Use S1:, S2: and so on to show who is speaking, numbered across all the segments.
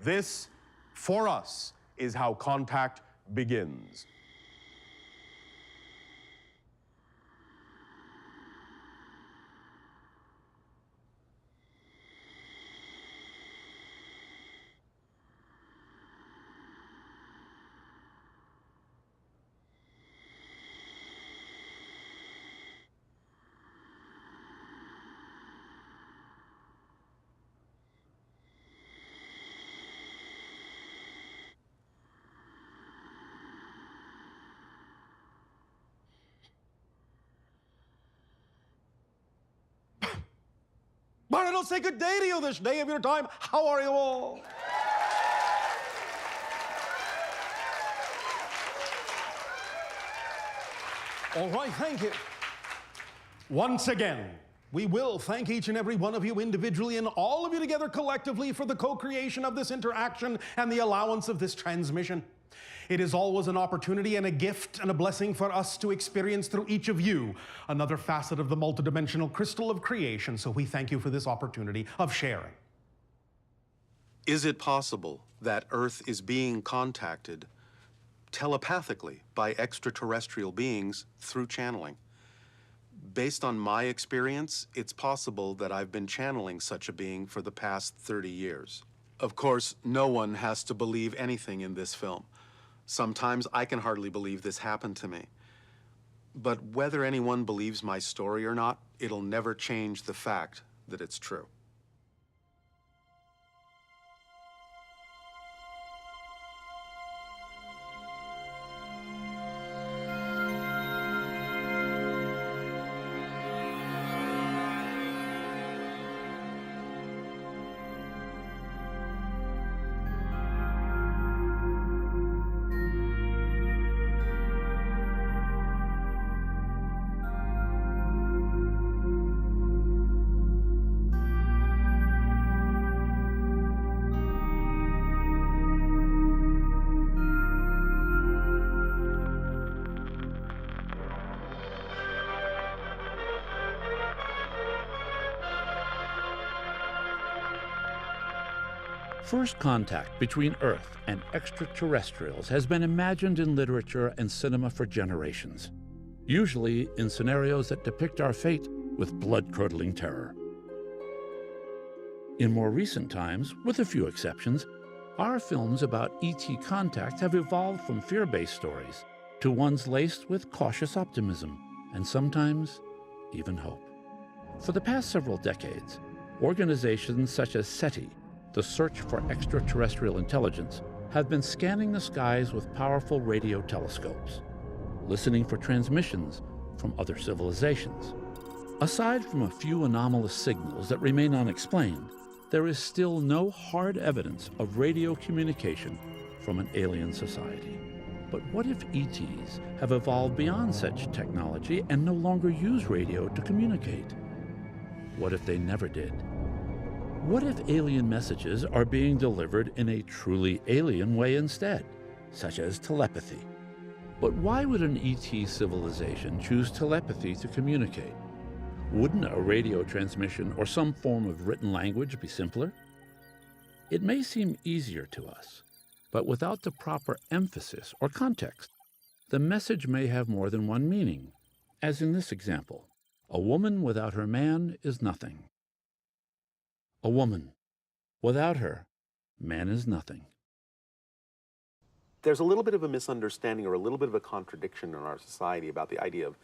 S1: This, for us, is how contact begins. But I don't say good day to you this day of your time. How are you all? All right, thank you. Once again, we will thank each and every one of you individually and all of you together collectively for the co-creation of this interaction and the allowance of this transmission. It is always an opportunity and a gift and a blessing for us to experience through each of you another facet of the multidimensional crystal of creation, so we thank you for this opportunity of sharing.
S2: Is it possible that Earth is being contacted telepathically by extraterrestrial beings through channeling? Based on my experience, it's possible that I've been channeling such a being for the past 30 years. Of course, no one has to believe anything in this film. Sometimes I can hardly believe this happened to me. But whether anyone believes my story or not, it'll never change the fact that it's true.
S3: First contact between Earth and extraterrestrials has been imagined in literature and cinema for generations, usually in scenarios that depict our fate with blood-curdling terror. In more recent times, with a few exceptions, our films about ET contact have evolved from fear-based stories to ones laced with cautious optimism and sometimes even hope. For the past several decades, organizations such as SETI, the Search for Extraterrestrial Intelligence, have been scanning the skies with powerful radio telescopes, listening for transmissions from other civilizations. Aside from a few anomalous signals that remain unexplained, there is still no hard evidence of radio communication from an alien society. But what if ETs have evolved beyond such technology and no longer use radio to communicate? What if they never did? What if alien messages are being delivered in a truly alien way instead, such as telepathy? But why would an ET civilization choose telepathy to communicate? Wouldn't a radio transmission or some form of written language be simpler? It may seem easier to us, but without the proper emphasis or context, the message may have more than one meaning, as in this example. A woman without her man is nothing. A woman. Without her, man is nothing.
S2: There's a little bit of a misunderstanding or a little bit of a contradiction in our society about the idea of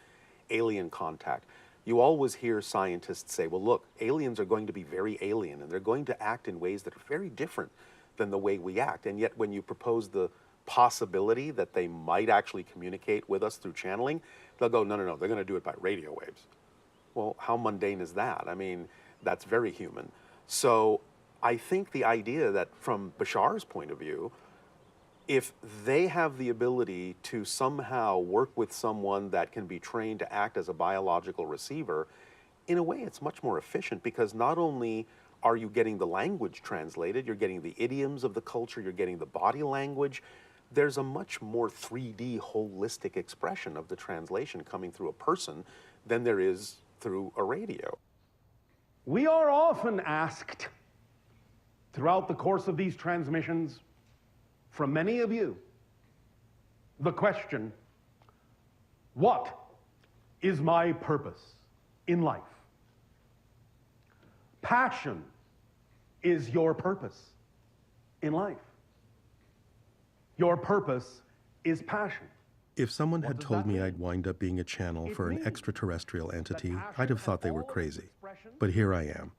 S2: alien contact. You always hear scientists say, well, look, aliens are going to be very alien and they're going to act in ways that are very different than the way we act. And yet when you propose the possibility that they might actually communicate with us through channeling, they'll go, no, they're going to do it by radio waves. Well, how mundane is that? I mean, that's very human. So I think the idea that from Bashar's point of view, if they have the ability to somehow work with someone that can be trained to act as a biological receiver, in a way it's much more efficient because not only are you getting the language translated, you're getting the idioms of the culture, you're getting the body language. There's a much more 3D holistic expression of the translation coming through a person than there is through a radio.
S1: We are often asked, throughout the course of these transmissions, from many of you, the question, what is my purpose in life? Passion is your purpose in life. Your purpose is passion.
S4: If someone had told me I'd wind up being a channel for an extraterrestrial entity, I'd have thought they were crazy. But here I am.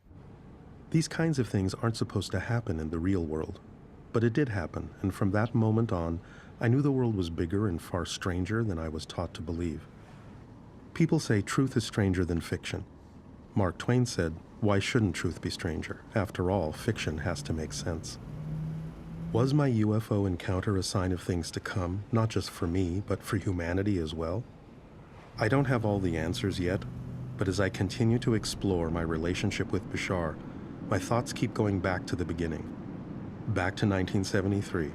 S4: These kinds of things aren't supposed to happen in the real world. But it did happen, and from that moment on, I knew the world was bigger and far stranger than I was taught to believe. People say truth is stranger than fiction. Mark Twain said, why shouldn't truth be stranger? After all, fiction has to make sense. Was my UFO encounter a sign of things to come, not just for me, but for humanity as well? I don't have all the answers yet, but as I continue to explore my relationship with Bashar, my thoughts keep going back to the beginning. Back to 1973,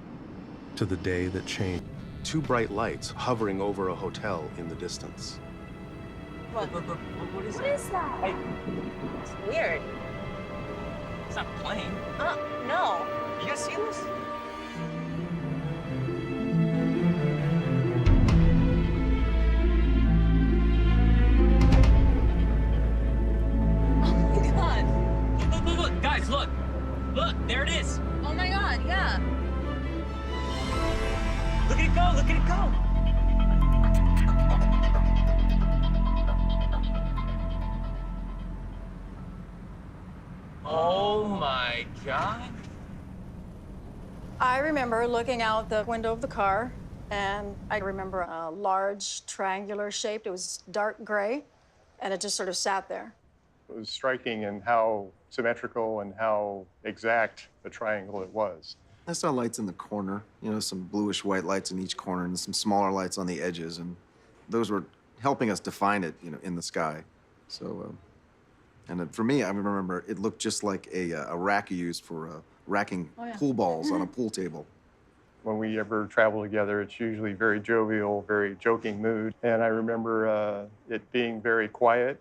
S4: to the day that changed.
S2: Two bright lights hovering over a hotel in the distance.
S5: What is that? It's weird.
S6: It's not a plane.
S5: No.
S6: You guys see this?
S5: Oh my God.
S6: Look, guys, look. Look, there it is.
S5: Oh my God, yeah.
S6: Look at it go, look at it go. Oh my God.
S7: I remember looking out the window of the car, and I remember a large triangular shape. It was dark gray, and it just sort of sat there.
S8: It was striking in how symmetrical and how exact the triangle it was.
S9: I saw lights in the corner, you know, some bluish white lights in each corner and some smaller lights on the edges, and those were helping us define it, you know, in the sky. So, for me, I remember it looked just like a rack you use for racking pool balls on a pool table.
S8: When we ever travel together, it's usually very jovial, very joking mood. And I remember it being very quiet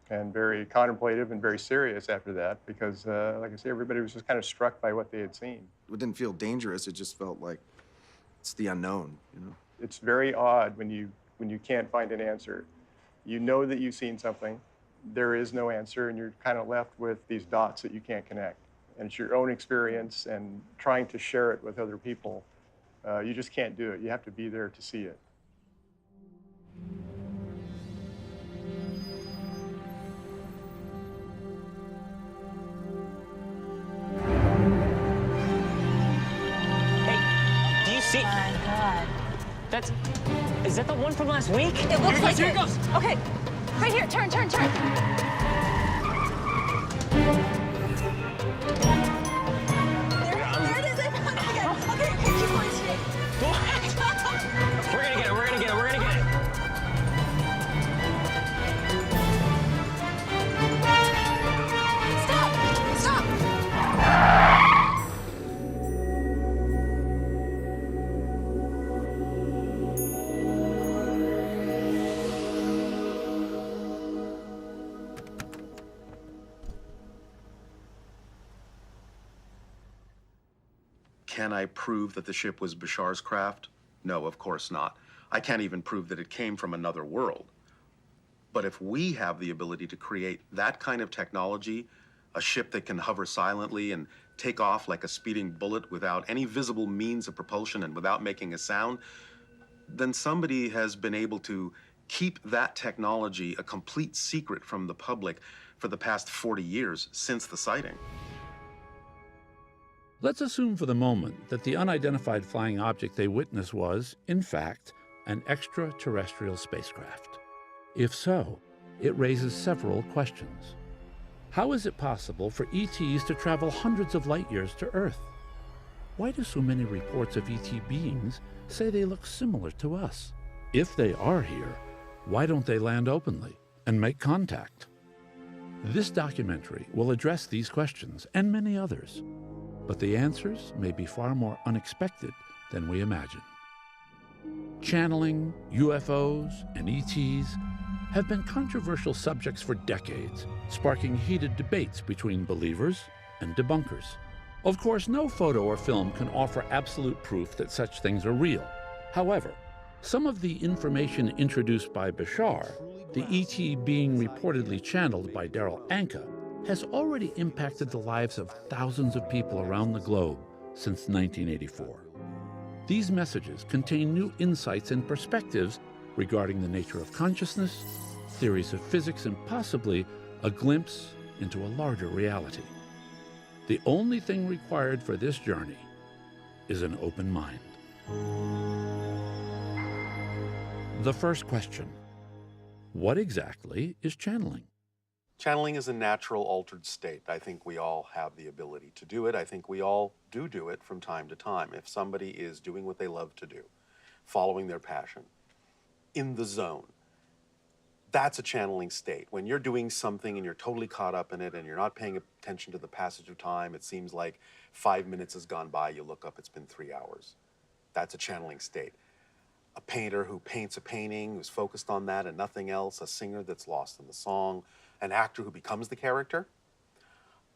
S8: and very contemplative and very serious after that because, like I say, everybody was just kind of struck by what they had seen.
S9: It didn't feel dangerous. It just felt like it's the unknown, you know?
S8: It's very odd when you can't find an answer. You know that you've seen something. There is no answer, and you're kind of left with these dots that you can't connect. And it's your own experience and trying to share it with other people. You just can't do it. You have to be there to see it.
S6: Hey, do you see?
S5: Oh my God.
S6: Is that the one from last week?
S5: It looks like
S6: Here
S5: it.
S6: it goes.
S5: Okay, right here, turn. There it is, I found it again. Okay, keep going straight.
S6: We're gonna get it.
S5: Stop!
S2: Can I prove that the ship was Bashar's craft? No, of course not. I can't even prove that it came from another world. But if we have the ability to create that kind of technology, a ship that can hover silently and take off like a speeding bullet without any visible means of propulsion and without making a sound, then somebody has been able to keep that technology a complete secret from the public for the past 40 years since the sighting.
S3: Let's assume for the moment that the unidentified flying object they witnessed was, in fact, an extraterrestrial spacecraft. If so, it raises several questions. How is it possible for ETs to travel hundreds of light years to Earth? Why do so many reports of ET beings say they look similar to us? If they are here, why don't they land openly and make contact? This documentary will address these questions and many others, but the answers may be far more unexpected than we imagine. Channeling, UFOs, and ETs have been controversial subjects for decades, sparking heated debates between believers and debunkers. Of course, no photo or film can offer absolute proof that such things are real. However, some of the information introduced by Bashar, the ET being reportedly channeled by Darryla Anky, has already impacted the lives of thousands of people around the globe since 1984. These messages contain new insights and perspectives regarding the nature of consciousness, theories of physics, and possibly a glimpse into a larger reality. The only thing required for this journey is an open mind. The first question: what exactly is channeling?
S2: Channeling is a natural altered state. I think we all have the ability to do it. I think we all do it from time to time. If somebody is doing what they love to do, following their passion, in the zone, that's a channeling state. When you're doing something and you're totally caught up in it and you're not paying attention to the passage of time, it seems like 5 minutes has gone by, you look up, it's been 3 hours. That's a channeling state. A painter who paints a painting, who's focused on that and nothing else, a singer that's lost in the song, an actor who becomes the character,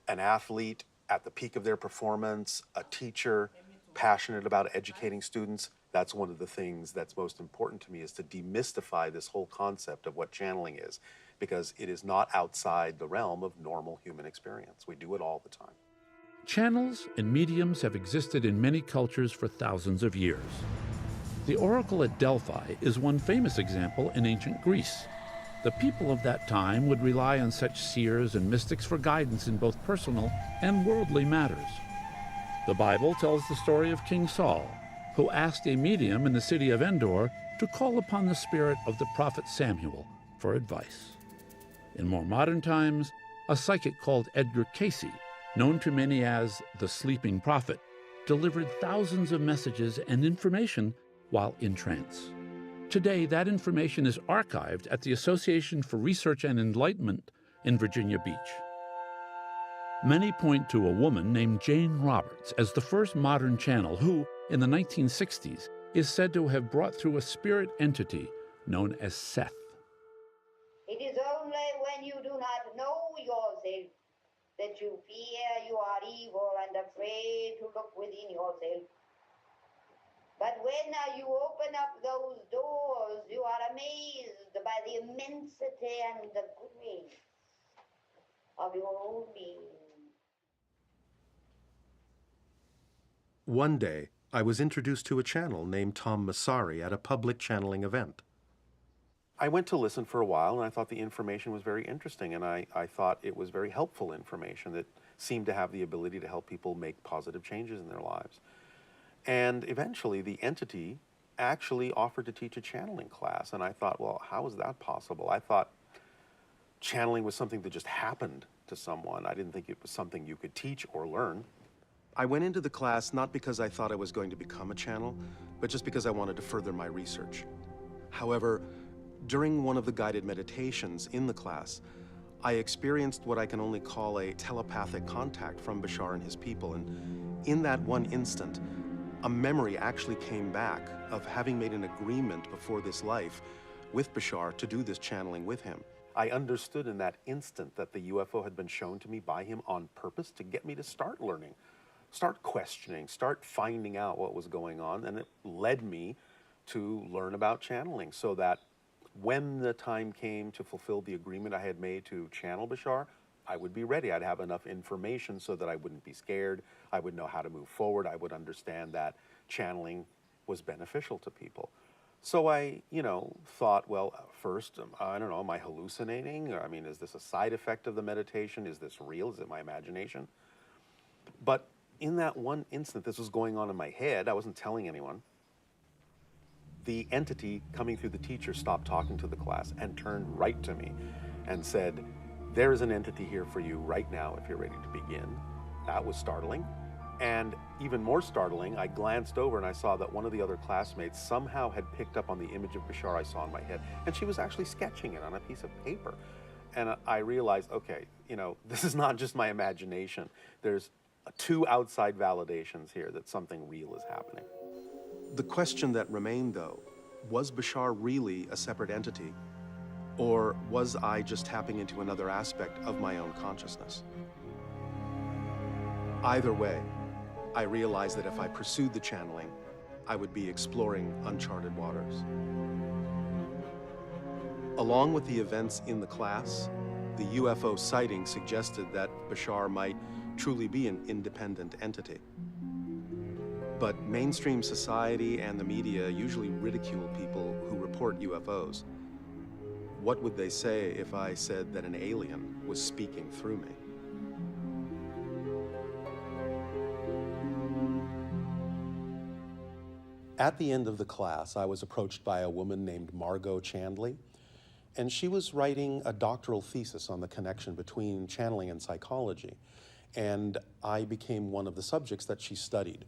S2: an athlete at the peak of their performance, a teacher passionate about educating students. That's one of the things that's most important to me, is to demystify this whole concept of what channeling is, because it is not outside the realm of normal human experience. We do it all the time.
S3: Channels and mediums have existed in many cultures for thousands of years. The oracle at Delphi is one famous example in ancient Greece. The people of that time would rely on such seers and mystics for guidance in both personal and worldly matters. The Bible tells the story of King Saul, who asked a medium in the city of Endor to call upon the spirit of the prophet Samuel for advice. In more modern times, a psychic called Edgar Cayce, known to many as the Sleeping Prophet, delivered thousands of messages and information while in trance. Today, that information is archived at the Association for Research and Enlightenment in Virginia Beach. Many point to a woman named Jane Roberts as the first modern channel who, in the 1960s, is said to have brought through a spirit entity known as Seth.
S10: It is only when you do not know yourself that you fear you are evil and afraid to look within yourself. But when you open up those doors, you are amazed by the immensity and the goodness of your own being.
S4: One day, I was introduced to a channel named Tom Massari at a public channeling event.
S2: I went to listen for a while, and I thought the information was very interesting, and I thought it was very helpful information that seemed to have the ability to help people make positive changes in their lives. And eventually, the entity actually offered to teach a channeling class, and I thought, well, how is that possible? I thought channeling was something that just happened to someone. I didn't think it was something you could teach or learn.
S4: I went into the class not because I thought I was going to become a channel, but just because I wanted to further my research. However, during one of the guided meditations in the class, I experienced what I can only call a telepathic contact from Bashar and his people, and in that one instant, a memory actually came back of having made an agreement before this life with Bashar to do this channeling with him.
S2: I understood in that instant that the UFO had been shown to me by him on purpose to get me to start learning, start questioning, start finding out what was going on, and it led me to learn about channeling, so that when the time came to fulfill the agreement I had made to channel Bashar, I would be ready. I'd have enough information so that I wouldn't be scared. I would know how to move forward. I would understand that channeling was beneficial to people. So I, thought, well, first, I don't know, am I hallucinating? Or, is this a side effect of the meditation? Is this real? Is it my imagination? But in that one instant, this was going on in my head. I wasn't telling anyone. The entity coming through the teacher stopped talking to the class and turned right to me and said, "There is an entity here for you right now if you're ready to begin." That was startling. And even more startling, I glanced over and I saw that one of the other classmates somehow had picked up on the image of Bashar I saw in my head, and she was actually sketching it on a piece of paper. And I realized, okay, this is not just my imagination. There's two outside validations here that something real is happening.
S4: The question that remained, though, was Bashar really a separate entity? Or was I just tapping into another aspect of my own consciousness? Either way,
S2: I realized that if I pursued the channeling, I would be exploring uncharted waters. Along with the events in the class, the UFO sighting suggested that Bashar might truly be an independent entity. But mainstream society and the media usually ridicule people who report UFOs. What would they say if I said that an alien was speaking through me? At the end of the class, I was approached by a woman named Margot Chandley, and she was writing a doctoral thesis on the connection between channeling and psychology. And I became one of the subjects that she studied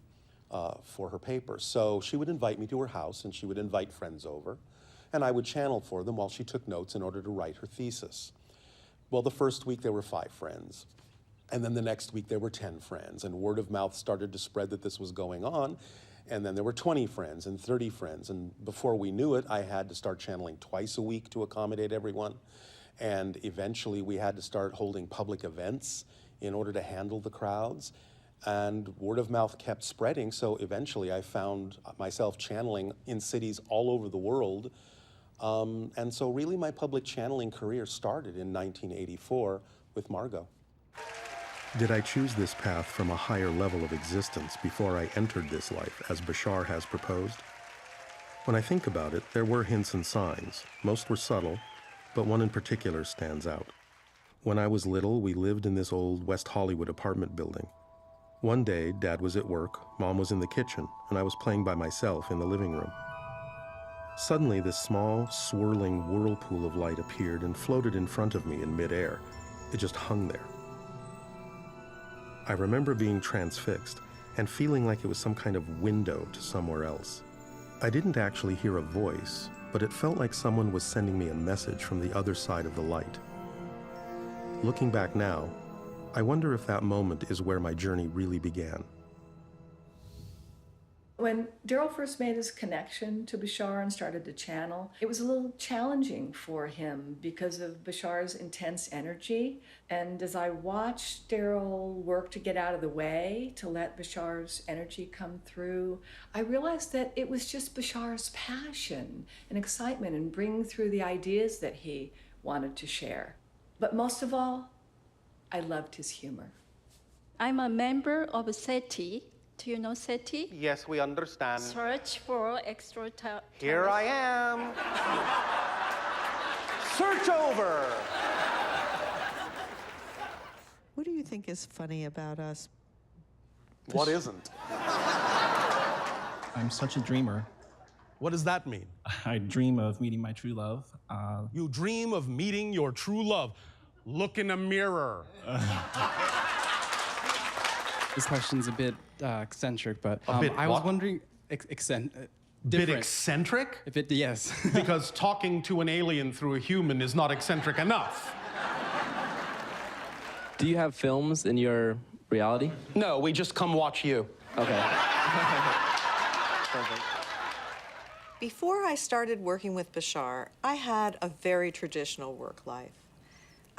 S2: for her paper. So she would invite me to her house, and she would invite friends over, and I would channel for them while she took notes in order to write her thesis. Well, the first week there were 5 friends, and then the next week there were 10 friends, and word of mouth started to spread that this was going on. And then there were 20 friends and 30 friends. And before we knew it, I had to start channeling twice a week to accommodate everyone. And eventually we had to start holding public events in order to handle the crowds. And word of mouth kept spreading. So eventually I found myself channeling in cities all over the world. And so really my public channeling career started in 1984 with Margot.
S4: Did I choose this path from a higher level of existence before I entered this life, as Bashar has proposed? When I think about it, there were hints and signs. Most were subtle, but one in particular stands out. When I was little, we lived in this old West Hollywood apartment building. One day, Dad was at work, Mom was in the kitchen, and I was playing by myself in the living room. Suddenly, this small, swirling whirlpool of light appeared and floated in front of me in midair. It just hung there. I remember being transfixed and feeling like it was some kind of window to somewhere else. I didn't actually hear a voice, but it felt like someone was sending me a message from the other side of the light. Looking back now, I wonder if that moment is where my journey really began.
S11: When Darryl first made his connection to Bashar and started to channel, it was a little challenging for him because of Bashar's intense energy. And as I watched Darryl work to get out of the way to let Bashar's energy come through, I realized that it was just Bashar's passion and excitement in bringing through the ideas that he wanted to share. But most of all, I loved his humor.
S12: I'm a member of SETI. Do you know SETI?
S2: Yes, we understand.
S12: Search for extraterrestrial.
S2: Here I am. Search over.
S13: What do you think is funny about us?
S2: What isn't?
S14: I'm such a dreamer.
S1: What does that mean?
S14: I dream of meeting my true love.
S1: You dream of meeting your true love. Look in a mirror.
S14: This question's a bit eccentric, but I was wondering,
S1: Bit eccentric?
S14: Yes.
S1: Because talking to an alien through a human is not eccentric enough.
S6: Do you have films in your reality?
S1: No, we just come watch you.
S6: Okay.
S14: Perfect.
S13: Before I started working with Bashar, I had a very traditional work life.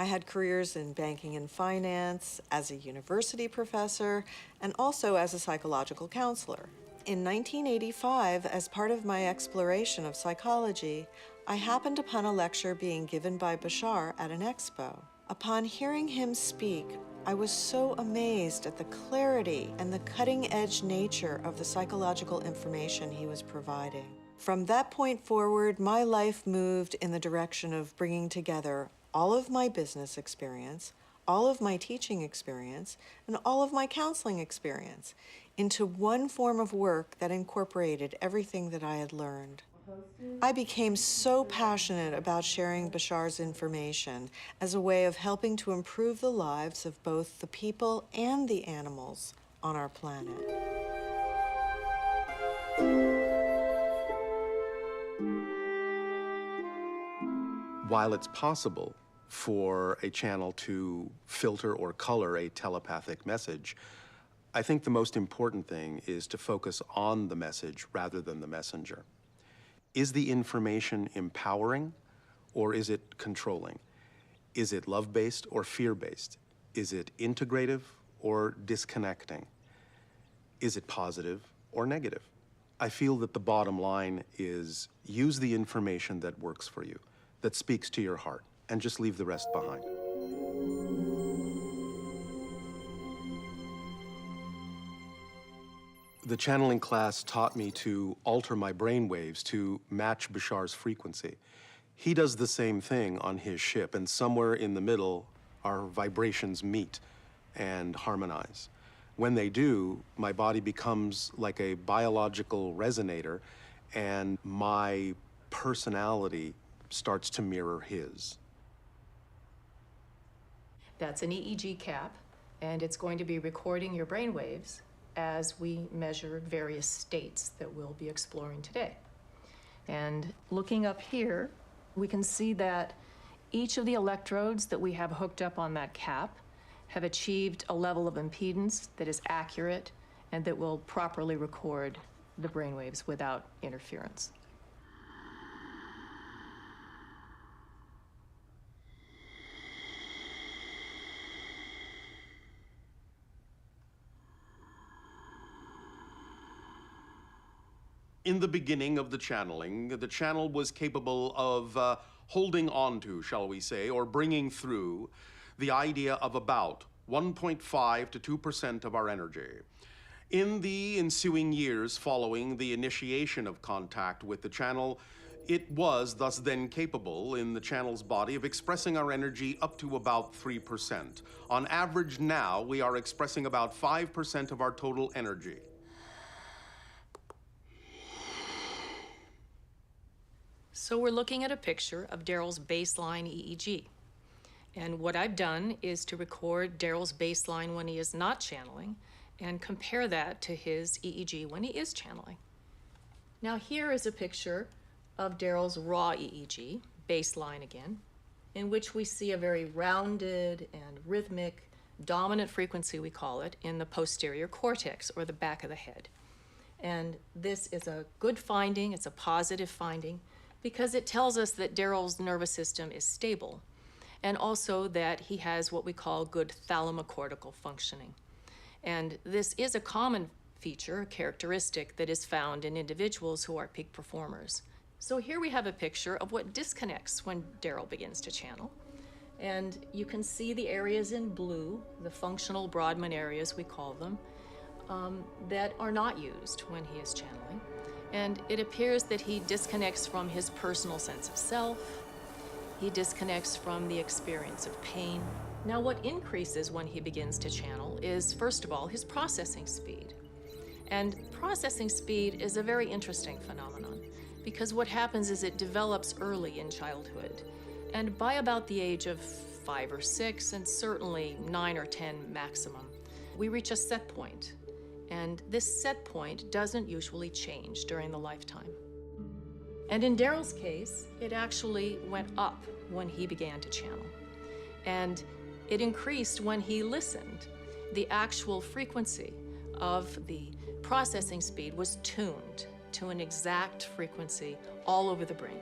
S13: I had careers in banking and finance, as a university professor, and also as a psychological counselor. In 1985, as part of my exploration of psychology, I happened upon a lecture being given by Bashar at an expo. Upon hearing him speak, I was so amazed at the clarity and the cutting-edge nature of the psychological information he was providing. From that point forward, my life moved in the direction of bringing together all of my business experience, all of my teaching experience, and all of my counseling experience into one form of work that incorporated everything that I had learned. I became so passionate about sharing Bashar's information as a way of helping to improve the lives of both the people and the animals on our planet.
S2: While it's possible for a channel to filter or color a telepathic message, I think the most important thing is to focus on the message rather than the messenger. Is the information empowering or is it controlling? Is it love-based or fear-based? Is it integrative or disconnecting? Is it positive or negative? I feel that the bottom line is use the information that works for you, that speaks to your heart, and just leave the rest behind. The channeling class taught me to alter my brain waves to match Bashar's frequency. He does the same thing on his ship, and somewhere in the middle, our vibrations meet and harmonize. When they do, my body becomes like a biological resonator, and my personality starts to mirror his.
S15: That's an EEG cap, and it's going to be recording your brain waves as we measure various states that we'll be exploring today. And looking up here, we can see that each of the electrodes that we have hooked up on that cap have achieved a level of impedance that is accurate and that will properly record the brainwaves without interference.
S1: In the beginning of the channeling, the channel was capable of holding on to, shall we say, or bringing through the idea of about 1.5 to 2% of our energy. In the ensuing years following the initiation of contact with the channel, it was thus then capable in the channel's body of expressing our energy up to about 3%. On average now, we are expressing about 5% of our total energy.
S15: So we're looking at a picture of Darryl's baseline EEG. And what I've done is to record Darryl's baseline when he is not channeling and compare that to his EEG when he is channeling. Now here is a picture of Darryl's raw EEG, baseline again, in which we see a very rounded and rhythmic, dominant frequency, we call it, in the posterior cortex, or the back of the head. And this is a good finding, it's a positive finding, because it tells us that Darryl's nervous system is stable, and also that he has what we call good thalamocortical functioning. And this is a common feature, a characteristic that is found in individuals who are peak performers. So here we have a picture of what disconnects when Darryl begins to channel. And you can see the areas in blue, the functional Brodmann areas we call them, that are not used when he is channeling. And it appears that he disconnects from his personal sense of self. He disconnects from the experience of pain. Now, what increases when he begins to channel is, first of all, his processing speed. And processing speed is a very interesting phenomenon because what happens is it develops early in childhood. And by about the age of 5 or 6, and certainly 9 or 10 maximum, we reach a set point. And this set point doesn't usually change during the lifetime. And in Darryl's case, it actually went up when he began to channel. And it increased when he listened. The actual frequency of the processing speed was tuned to an exact frequency all over the brain.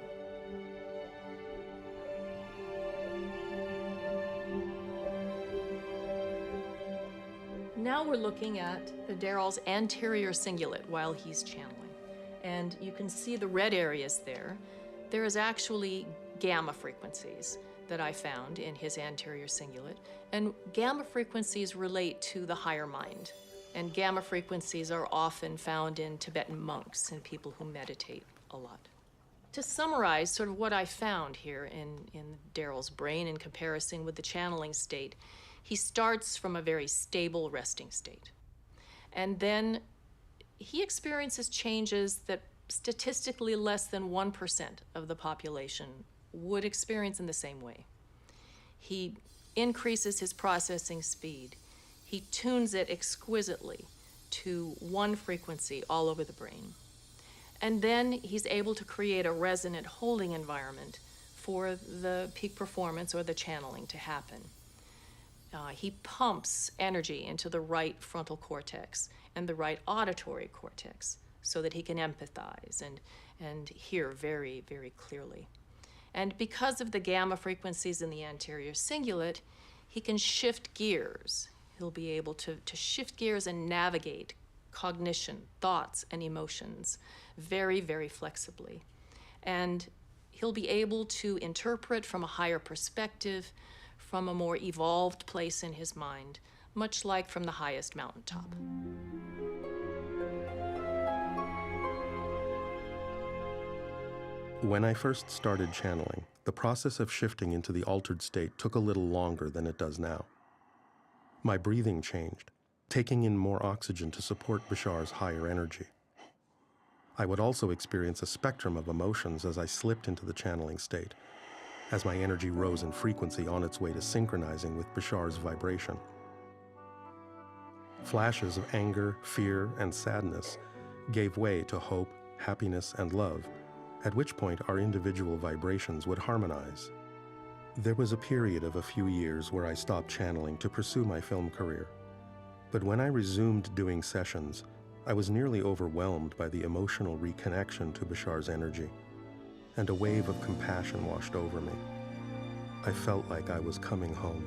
S15: Now we're looking at Darryl's anterior cingulate while he's channeling. And you can see the red areas there. There is actually gamma frequencies that I found in his anterior cingulate. And gamma frequencies relate to the higher mind. And gamma frequencies are often found in Tibetan monks and people who meditate a lot. To summarize sort of what I found here in Darryl's brain in comparison with the channeling state, he starts from a very stable resting state. And then he experiences changes that statistically less than 1% of the population would experience in the same way. He increases his processing speed. He tunes it exquisitely to one frequency all over the brain. And then he's able to create a resonant holding environment for the peak performance or the channeling to happen. He pumps energy into the right frontal cortex and the right auditory cortex so that he can empathize and hear very, very clearly. And because of the gamma frequencies in the anterior cingulate, he can shift gears. He'll be able to shift gears and navigate cognition, thoughts, and emotions very, very flexibly. And he'll be able to interpret from a higher perspective, from a more evolved place in his mind, much like from the highest mountaintop.
S4: When I first started channeling, the process of shifting into the altered state took a little longer than it does now. My breathing changed, taking in more oxygen to support Bashar's higher energy. I would also experience a spectrum of emotions as I slipped into the channeling state, as my energy rose in frequency on its way to synchronizing with Bashar's vibration. Flashes of anger, fear, and sadness gave way to hope, happiness, and love, at which point our individual vibrations would harmonize. There was a period of a few years where I stopped channeling to pursue my film career. But when I resumed doing sessions, I was nearly overwhelmed by the emotional reconnection to Bashar's energy, and a wave of compassion washed over me. I felt like I was coming home.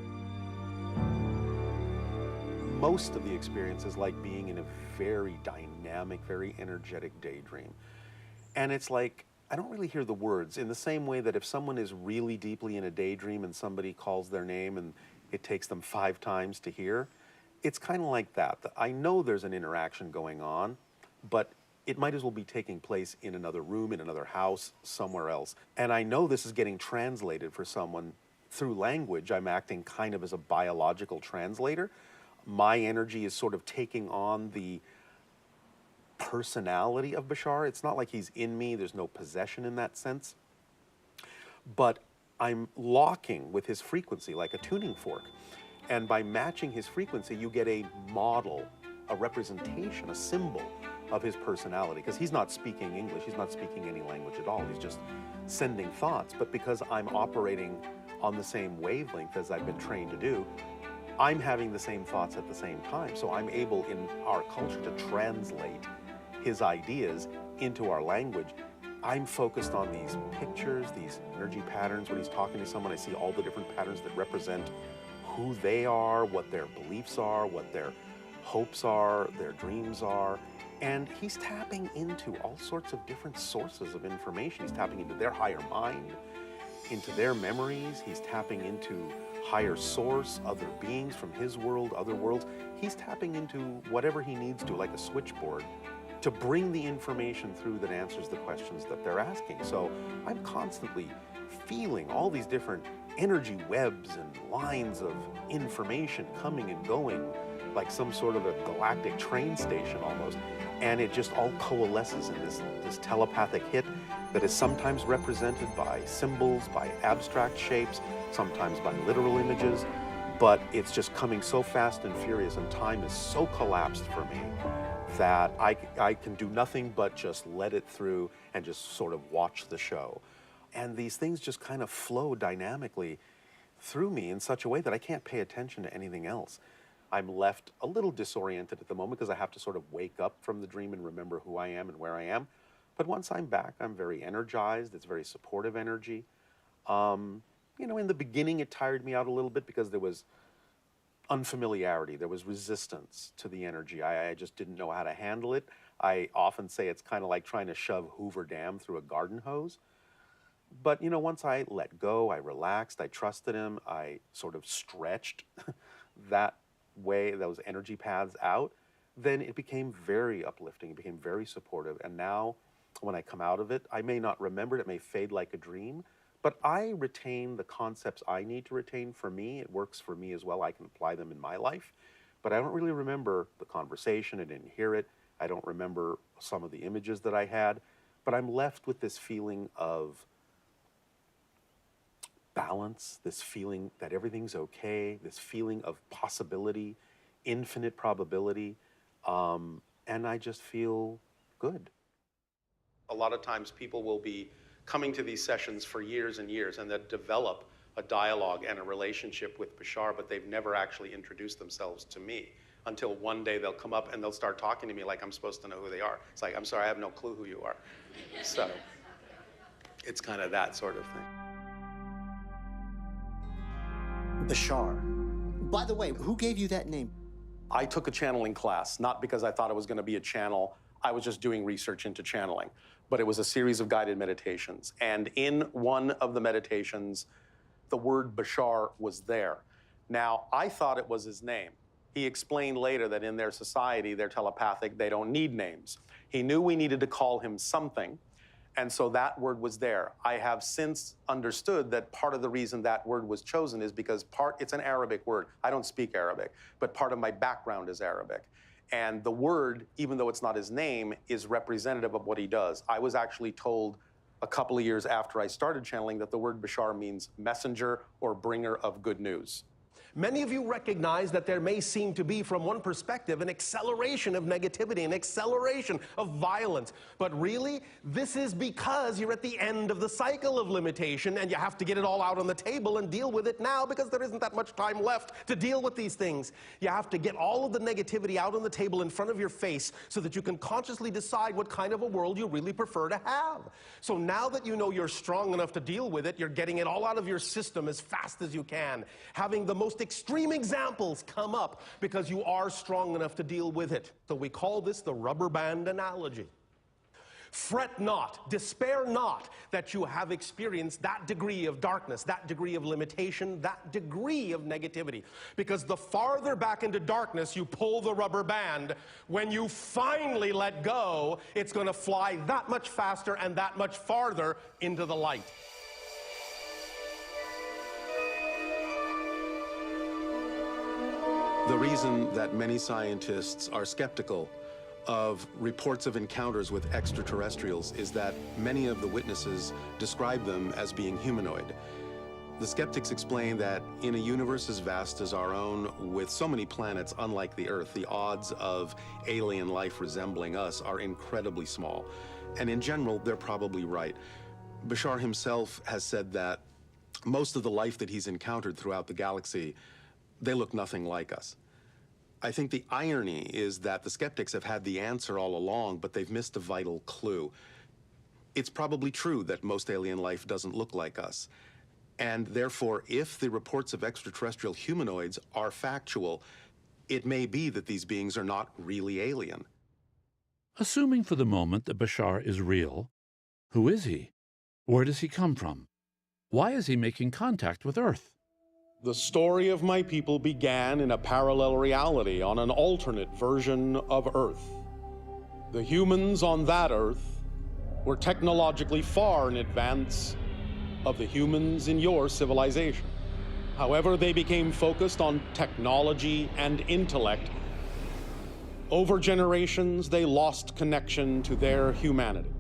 S2: Most of the experience is like being in a very dynamic, very energetic daydream. And it's like, I don't really hear the words in the same way that if someone is really deeply in a daydream and somebody calls their name and it takes them 5 times to hear, it's kind of like that. I know there's an interaction going on, but it might as well be taking place in another room, in another house, somewhere else. And I know this is getting translated for someone through language. I'm acting kind of as a biological translator. My energy is sort of taking on the personality of Bashar. It's not like he's in me, there's no possession in that sense. But I'm locking with his frequency like a tuning fork. And by matching his frequency, you get a model, a representation, a symbol of his personality. Because he's not speaking English, he's not speaking any language at all, he's just sending thoughts. But because I'm operating on the same wavelength as I've been trained to do, I'm having the same thoughts at the same time. So I'm able in our culture to translate his ideas into our language. I'm focused on these pictures, these energy patterns. When he's talking to someone, I see all the different patterns that represent who they are, what their beliefs are, what their hopes are, their dreams are. And he's tapping into all sorts of different sources of information. He's tapping into their higher mind, into their memories. He's tapping into higher source, other beings from his world, other worlds. He's tapping into whatever he needs to, like a switchboard, to bring the information through that answers the questions that they're asking. So I'm constantly feeling all these different energy webs and lines of information coming and going, like some sort of a galactic train station almost. And it just all coalesces in this telepathic hit that is sometimes represented by symbols, by abstract shapes, sometimes by literal images. But it's just coming so fast and furious, and time is so collapsed for me that I can do nothing but just let it through and just sort of watch the show. And these things just kind of flow dynamically through me in such a way that I can't pay attention to anything else. I'm left a little disoriented at the moment because I have to sort of wake up from the dream and remember who I am and where I am. But once I'm back, I'm very energized. It's very supportive energy. You know, in the beginning, it tired me out a little bit because there was unfamiliarity. There was resistance to the energy. I just didn't know how to handle it. I often say it's kind of like trying to shove Hoover Dam through a garden hose. But, you know, once I let go, I relaxed, I trusted him, I sort of stretched that way, those energy paths out, then it became very uplifting. It became very supportive. And now, when I come out of it, I may not remember it, it may fade like a dream, but I retain the concepts I need to retain for me. It works for me as well. I can apply them in my life. But I don't really remember the conversation. I didn't hear it. I don't remember some of the images that I had. But I'm left with this feeling of balance, this feeling that everything's okay, this feeling of possibility, infinite probability. And I just feel good. A lot of times people will be coming to these sessions for years and years, and they'll develop a dialogue and a relationship with Bashar, but they've never actually introduced themselves to me until one day they'll come up and they'll start talking to me like I'm supposed to know who they are. It's like, I'm sorry, I have no clue who you are. So it's kind of that sort of thing.
S16: Bashar. By the way, who gave you that name?
S1: I took a channeling class, not because I thought it was going to be a channel. I was just doing research into channeling. But it was a series of guided meditations. And in one of the meditations, the word Bashar was there. Now, I thought it was his name. He explained later that in their society, they're telepathic, they don't need names. He knew we needed to call him something, and so that word was there. I have since understood that part of the reason that word was chosen is because it's an Arabic word. I don't speak Arabic, but part of my background is Arabic. And the word, even though it's not his name, is representative of what he does. I was actually told a couple of years after I started channeling that the word Bashar means messenger or bringer of good news.
S16: Many of you recognize that there may seem to be, from one perspective, an acceleration of negativity, an acceleration of violence. But really, this is because you're at the end of the cycle of limitation and you have to get it all out on the table and deal with it now because there isn't that much time left to deal with these things. You have to get all of the negativity out on the table in front of your face so that you can consciously decide what kind of a world you really prefer to have. So now that you know you're strong enough to deal with it, you're getting it all out of your system as fast as you can, having the most extreme examples come up because you are strong enough to deal with it. So we call this the rubber band analogy. Fret not, despair not that you have experienced that degree of darkness, that degree of limitation, that degree of negativity. Because the farther back into darkness you pull the rubber band, when you finally let go, it's going to fly that much faster and that much farther into the light.
S2: The reason that many scientists are skeptical of reports of encounters with extraterrestrials is that many of the witnesses describe them as being humanoid. The skeptics explain that in a universe as vast as our own, with so many planets unlike the Earth, the odds of alien life resembling us are incredibly small. And in general, they're probably right. Bashar himself has said that most of the life that he's encountered throughout the galaxy, they look nothing like us. I think the irony is that the skeptics have had the answer all along, but they've missed a vital clue. It's probably true that most alien life doesn't look like us. And therefore, if the reports of extraterrestrial humanoids are factual, it may be that these beings are not really alien.
S3: Assuming for the moment that Bashar is real, who is he? Where does he come from? Why is he making contact with Earth?
S1: The story of my people began in a parallel reality on an alternate version of Earth. The humans on that Earth were technologically far in advance of the humans in your civilization. However, they became focused on technology and intellect. Over generations, they lost connection to their humanity.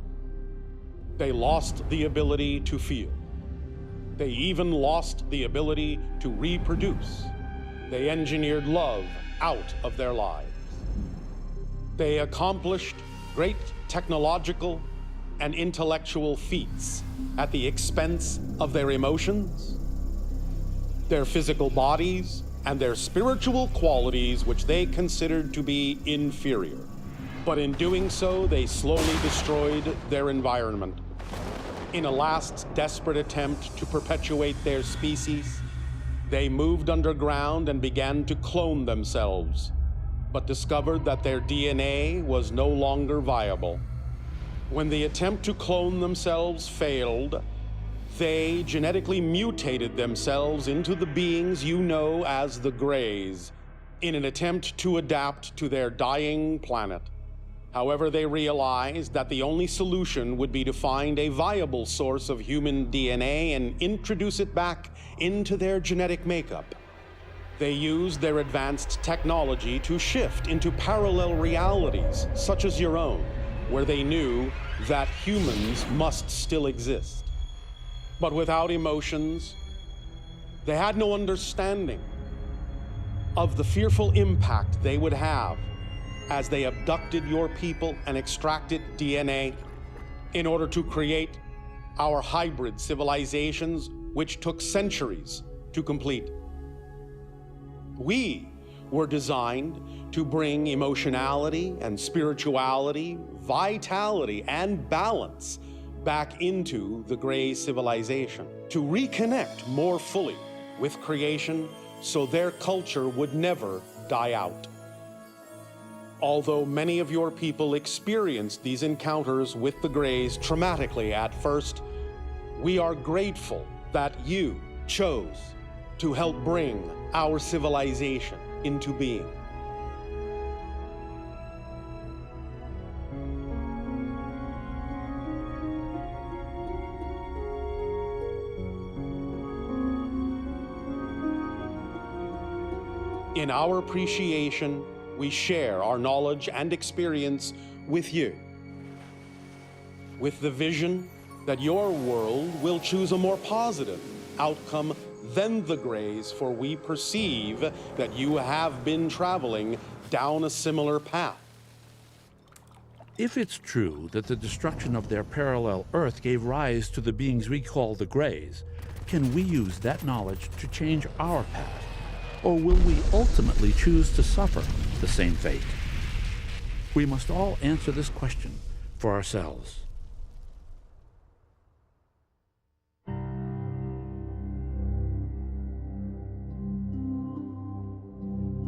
S1: They lost the ability to feel. They even lost the ability to reproduce. They engineered love out of their lives. They accomplished great technological and intellectual feats at the expense of their emotions, their physical bodies, and their spiritual qualities, which they considered to be inferior. But in doing so, they slowly destroyed their environment. In a last desperate attempt to perpetuate their species, they moved underground and began to clone themselves, but discovered that their DNA was no longer viable. When the attempt to clone themselves failed, they genetically mutated themselves into the beings you know as the Greys, in an attempt to adapt to their dying planet. However, they realized that the only solution would be to find a viable source of human DNA and introduce it back into their genetic makeup. They used their advanced technology to shift into parallel realities, such as your own, where they knew that humans must still exist. But without emotions, they had no understanding of the fearful impact they would have as they abducted your people and extracted DNA in order to create our hybrid civilizations, which took centuries to complete. We were designed to bring emotionality and spirituality, vitality and balance back into the Grey civilization, to reconnect more fully with creation so their culture would never die out. Although many of your people experienced these encounters with the Greys traumatically at first, we are grateful that you chose to help bring our civilization into being. In our appreciation, we share our knowledge and experience with you, with the vision that your world will choose a more positive outcome than the Greys, for we perceive that you have been traveling down a similar path.
S3: If it's true that the destruction of their parallel Earth gave rise to the beings we call the Greys, can we use that knowledge to change our path? Or will we ultimately choose to suffer the same fate? We must all answer this question for ourselves.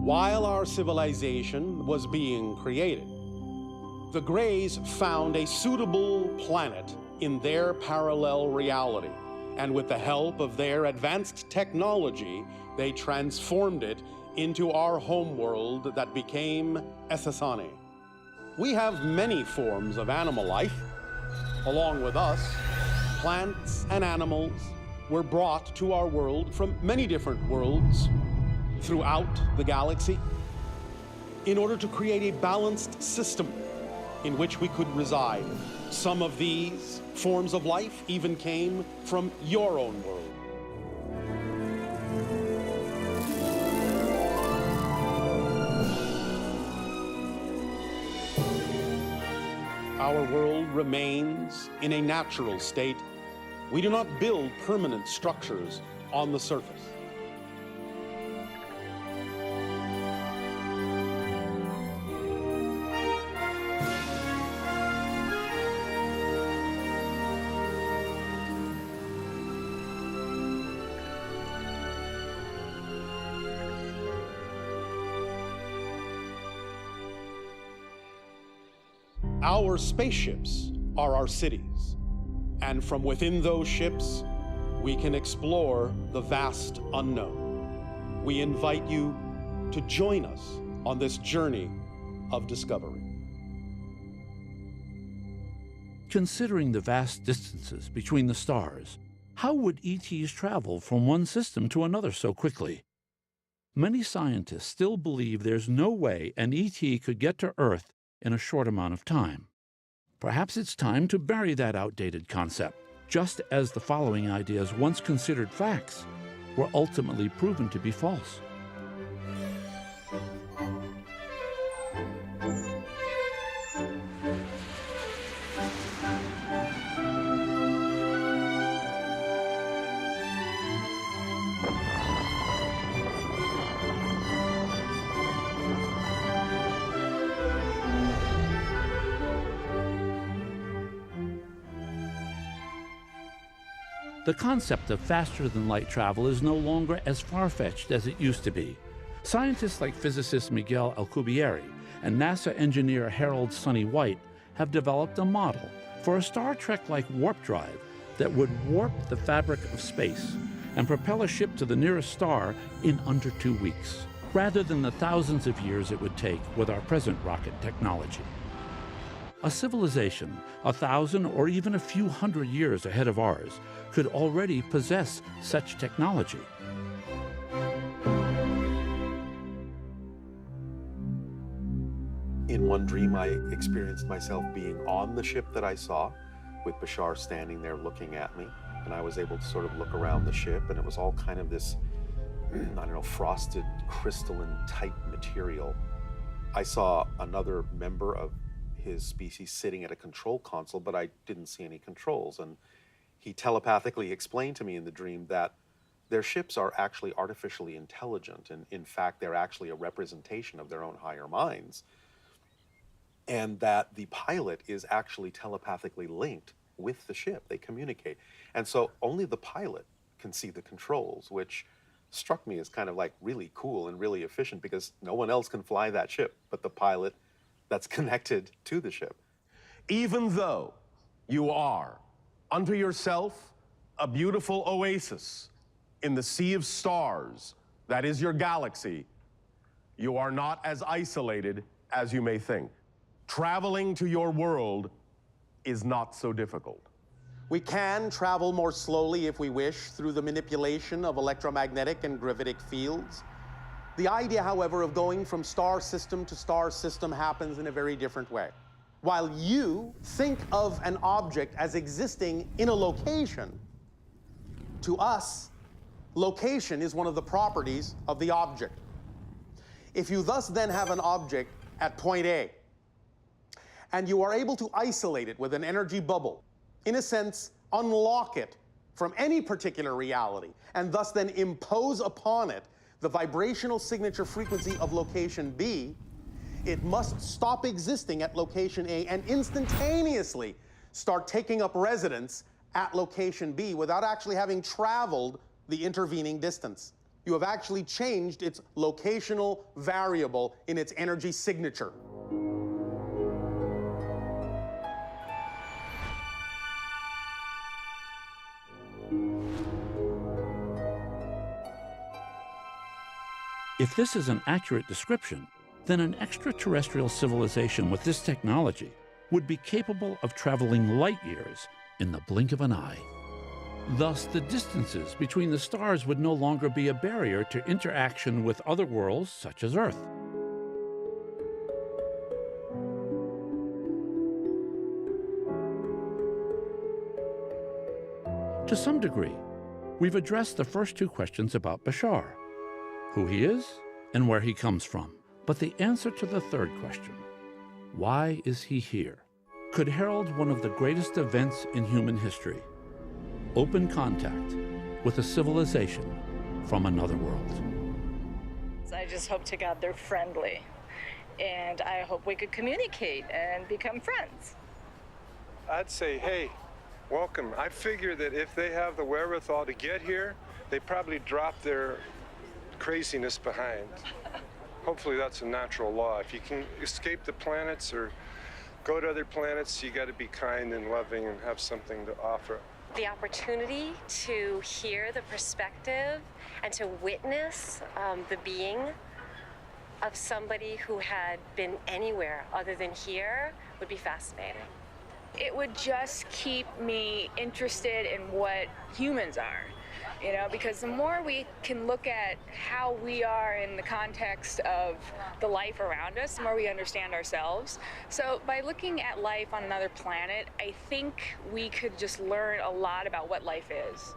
S1: While our civilization was being created, the Greys found a suitable planet in their parallel reality, and with the help of their advanced technology, they transformed it into our homeworld that became Ethesani. We have many forms of animal life. Along with us, plants and animals were brought to our world from many different worlds throughout the galaxy in order to create a balanced system in which we could reside. Some of these forms of life even came from your own world. Our world remains in a natural state. We do not build permanent structures on the surface. Our spaceships are our cities, and from within those ships, we can explore the vast unknown. We invite you to join us on this journey of discovery.
S3: Considering the vast distances between the stars, how would ETs travel from one system to another so quickly? Many scientists still believe there's no way an ET could get to Earth in a short amount of time. Perhaps it's time to bury that outdated concept, just as the following ideas, once considered facts, were ultimately proven to be false. The concept of faster-than-light travel is no longer as far-fetched as it used to be. Scientists like physicist Miguel Alcubierre and NASA engineer Harold Sonny White have developed a model for a Star Trek-like warp drive that would warp the fabric of space and propel a ship to the nearest star in under 2 weeks, rather than the thousands of years it would take with our present rocket technology. A civilization 1,000 or even a few hundred years ahead of ours could already possess such technology.
S2: In one dream, I experienced myself being on the ship that I saw, with Bashar standing there looking at me, and I was able to sort of look around the ship, and it was all kind of this, I don't know, frosted crystalline type material. I saw another member of his species sitting at a control console, but I didn't see any controls. And he telepathically explained to me in the dream that their ships are actually artificially intelligent, and in fact, they're actually a representation of their own higher minds, and that the pilot is actually telepathically linked with the ship. They communicate. And so only the pilot can see the controls, which struck me as kind of like really cool and really efficient, because no one else can fly that ship, but the pilot that's connected to the ship.
S16: Even though you are unto yourself a beautiful oasis in the sea of stars, that is your galaxy, you are not as isolated as you may think. Traveling to your world is not so difficult.
S2: We can travel more slowly if we wish through the manipulation of electromagnetic and gravitic fields. The idea, however, of going from star system to star system happens in a very different way. While you think of an object as existing in a location, to us, location is one of the properties of the object. If you thus then have an object at point A, and you are able to isolate it with an energy bubble, in a sense, unlock it from any particular reality, and thus then impose upon it the vibrational signature frequency of location B, it must stop existing at location A and instantaneously start taking up residence at location B without actually having traveled the intervening distance. You have actually changed its locational variable in its energy signature.
S3: If this is an accurate description, then an extraterrestrial civilization with this technology would be capable of traveling light years in the blink of an eye. Thus, the distances between the stars would no longer be a barrier to interaction with other worlds such as Earth. To some degree, we've addressed the first two questions about Bashar, who he is and where he comes from. But the answer to the third question, why is he here, could herald one of the greatest events in human history: open contact with a civilization from another world.
S17: I just hope to God they're friendly, and I hope we could communicate and become friends.
S18: I'd say, hey, welcome. I figure that if they have the wherewithal to get here, they probably drop their craziness behind. Hopefully that's a natural law. If you can escape the planets or go to other planets, you got to be kind and loving and have something to offer.
S19: The opportunity to hear the perspective and to witness the being of somebody who had been anywhere other than here would be fascinating.
S20: It would just keep me interested in what humans are. You know, because the more we can look at how we are in the context of the life around us, the more we understand ourselves. So by looking at life on another planet, I think we could just learn a lot about what life is.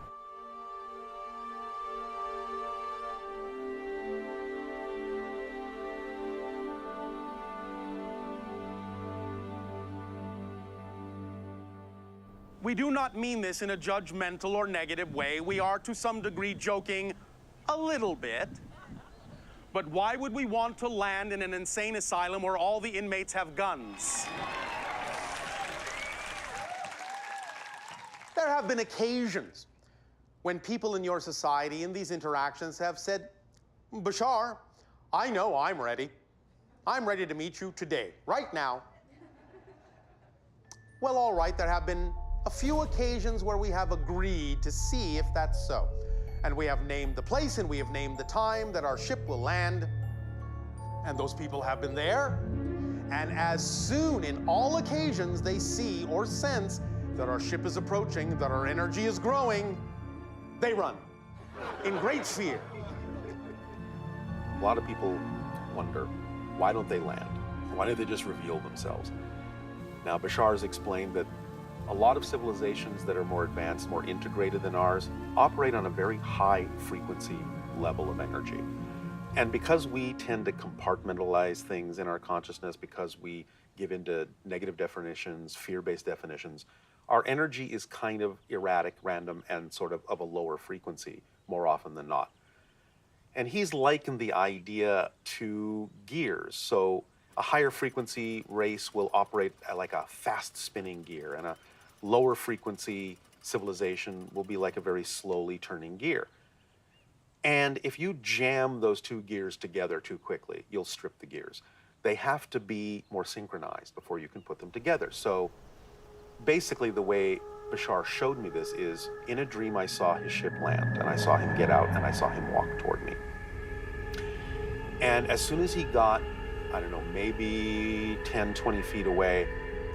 S1: We do not mean this in a judgmental or negative way. We are, to some degree, joking a little bit. But why would we want to land in an insane asylum where all the inmates have guns? There have been occasions when people in your society in these interactions have said, Bashar, I know I'm ready. I'm ready to meet you today, right now. Well, all right, there have been a few occasions where we have agreed to see if that's so. And we have named the place and we have named the time that our ship will land. And those people have been there. And as soon, in all occasions, they see or sense that our ship is approaching, that our energy is growing, they run in great fear.
S2: A lot of people wonder, why don't they land? Why don't they just reveal themselves? Now, Bashar has explained that a lot of civilizations that are more advanced, more integrated than ours, operate on a very high frequency level of energy. And because we tend to compartmentalize things in our consciousness, because we give into negative definitions, fear-based definitions, our energy is kind of erratic, random, and sort of a lower frequency more often than not. And he's likened the idea to gears. So a higher frequency race will operate like a fast spinning gear, and a lower frequency civilization will be like a very slowly turning gear. And if you jam those two gears together too quickly, you'll strip the gears. they have to be more synchronized before you can put them together. So basically the way Bashar showed me this is, in a dream I saw his ship land, and I saw him get out, and I saw him walk toward me. And as soon as he got, I don't know, maybe 10, 20 feet away,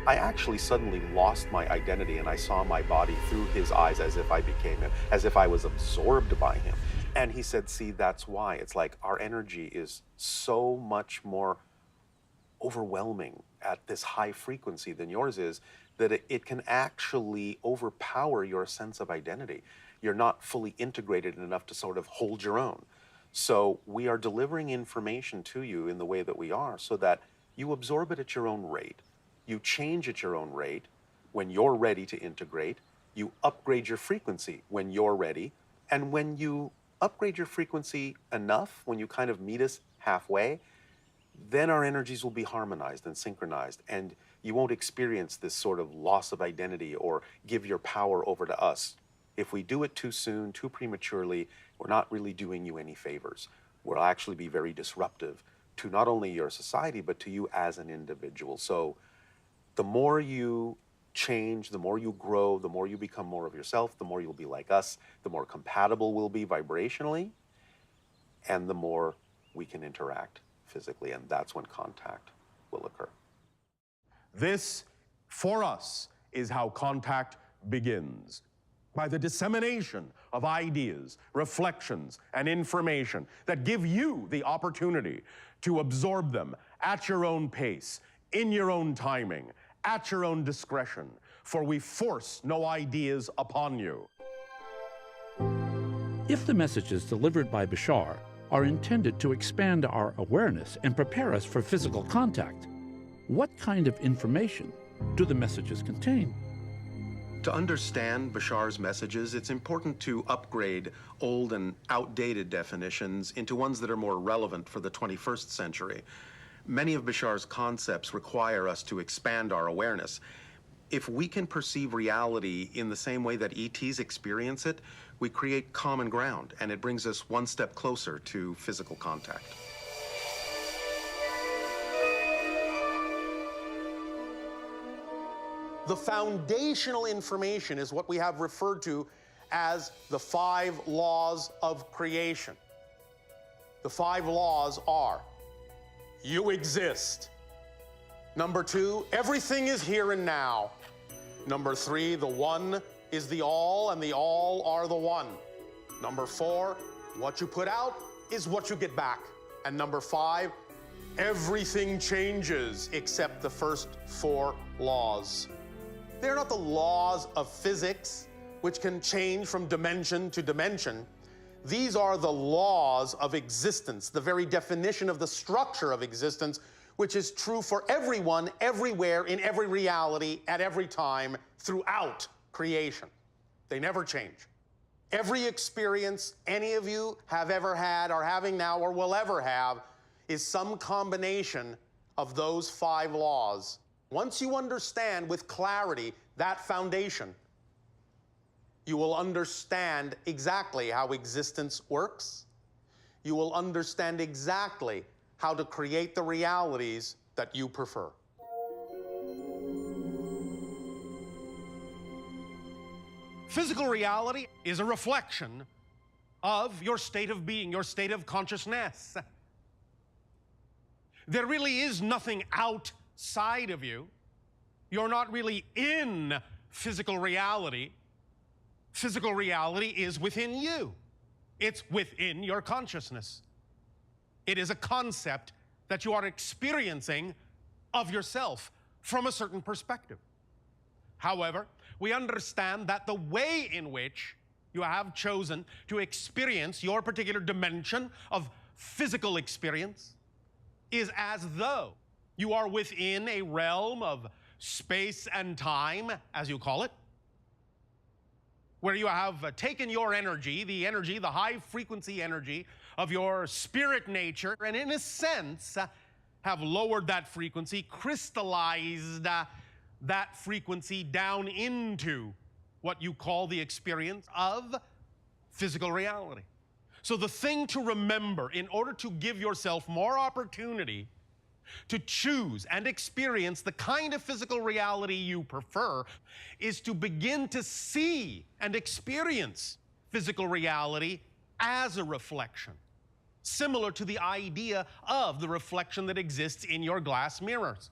S2: I actually suddenly lost my identity, and I saw my body through his eyes as if I became him, as if I was absorbed by him. And he said, see, that's why. It's like our energy is so much more overwhelming at this high frequency than yours is, that it can actually overpower your sense of identity. You're not fully integrated enough to sort of hold your own. So we are delivering information to you in the way that we are so that you absorb it at your own rate. You change at your own rate when you're ready to integrate. You upgrade your frequency when you're ready. And when you upgrade your frequency enough, when you kind of meet us halfway, then our energies will be harmonized and synchronized, and you won't experience this sort of loss of identity or give your power over to us. If we do it too soon, too prematurely, we're not really doing you any favors. We'll actually be very disruptive to not only your society, but to you as an individual. So the more you change, the more you grow, the more you become more of yourself, the more you'll be like us, the more compatible we'll be vibrationally, and the more we can interact physically, and that's when contact will occur.
S1: This, for us, is how contact begins. By the dissemination of ideas, reflections, and information that give you the opportunity to absorb them at your own pace, in your own timing, at your own discretion, for we force no ideas upon you.
S3: If the messages delivered by Bashar are intended to expand our awareness and prepare us for physical contact, what kind of information do the messages contain?
S4: To understand Bashar's messages, it's important to upgrade old and outdated definitions into ones that are more relevant for the 21st century. Many of Bashar's concepts require us to expand our awareness. If we can perceive reality in the same way that ETs experience it, we create common ground, and it brings us one step closer to physical contact.
S1: The foundational information is what we have referred to as the 5 laws of creation. The 5 laws are: you exist. Number 2, everything is here and now. Number 3, the one is the all, and the all are the one. Number 4, what you put out is what you get back. And number 5, everything changes except the first 4 laws. They're not the laws of physics, which can change from dimension to dimension. These are the laws of existence, the very definition of the structure of existence, which is true for everyone, everywhere, in every reality, at every time, throughout creation. They never change. Every experience any of you have ever had, are having now, or will ever have, is some combination of those 5 laws. Once you understand with clarity that foundation, you will understand exactly how existence works. You will understand exactly how to create the realities that you prefer. Physical reality is a reflection of your state of being, your state of consciousness. There really is nothing outside of you. You're not really in physical reality. Physical reality is within you. It's within your consciousness. It is a concept that you are experiencing of yourself from a certain perspective. However, we understand that the way in which you have chosen to experience your particular dimension of physical experience is as though you are within a realm of space and time, as you call it, where you have taken your energy, the high frequency energy of your spirit nature, and in a sense have lowered that frequency, crystallized that frequency down into what you call the experience of physical reality. So the thing to remember, in order to give yourself more opportunity To choose and experience the kind of physical reality you prefer is to begin to see and experience physical reality as a reflection, similar to the idea of the reflection that exists in your glass mirrors.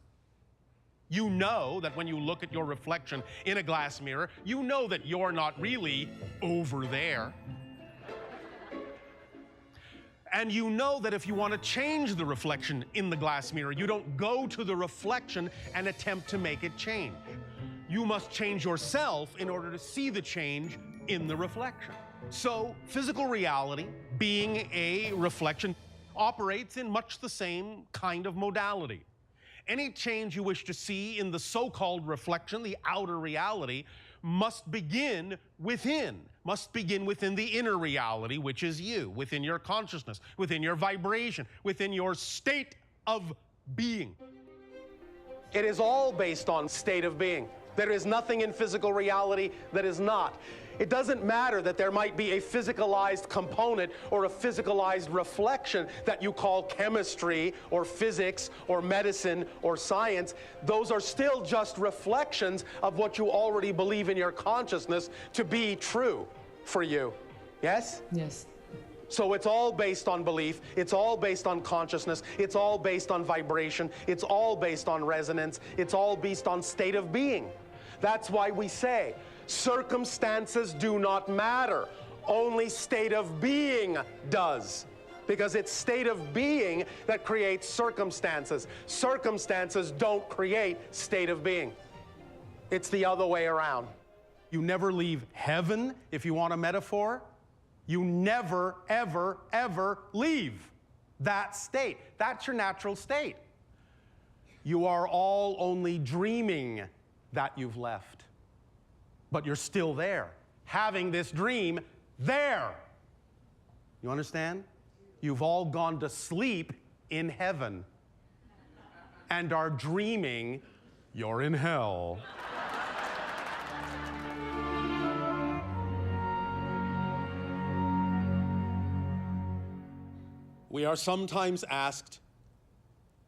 S1: You know that when you look at your reflection in a glass mirror, you know that you're not really over there. And you know that if you want to change the reflection in the glass mirror, you don't go to the reflection and attempt to make it change. You must change yourself in order to see the change in the reflection. So, physical reality, being a reflection, operates in much the same kind of modality. Any change you wish to see in the so-called reflection, the outer reality, must begin within the inner reality, which is you, within your consciousness, within your vibration, within your state of being.
S16: It is all based on state of being. There is nothing in physical reality that is not. It doesn't matter that there might be a physicalized component or a physicalized reflection that you call chemistry or physics or medicine or science. Those are still just reflections of what you already believe in your consciousness to be true for you. Yes?
S21: Yes.
S16: So it's all based on belief, it's all based on consciousness, it's all based on vibration, it's all based on resonance, it's all based on state of being. That's why we say, circumstances do not matter, only state of being does. Because it's state of being that creates circumstances. Circumstances don't create state of being. It's the other way around.
S1: You never leave heaven, if you want a metaphor. You never, ever, ever leave that state. That's your natural state. You are all only dreaming that you've left. But you're still there, having this dream there. You understand? You've all gone to sleep in heaven and are dreaming you're in hell. We are sometimes asked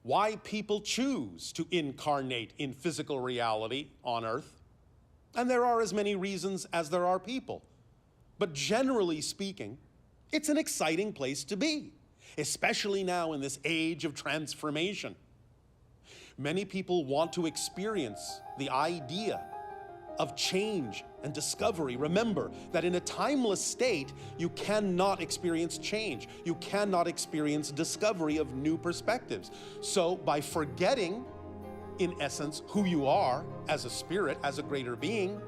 S1: why people choose to incarnate in physical reality on Earth. And there are as many reasons as there are people. But generally speaking, it's an exciting place to be, especially now in this age of transformation. Many people want to experience the idea of change and discovery. Remember that in a timeless state, you cannot experience change. You cannot experience discovery of new perspectives. So by forgetting, in essence, who you are as a spirit, as a greater being,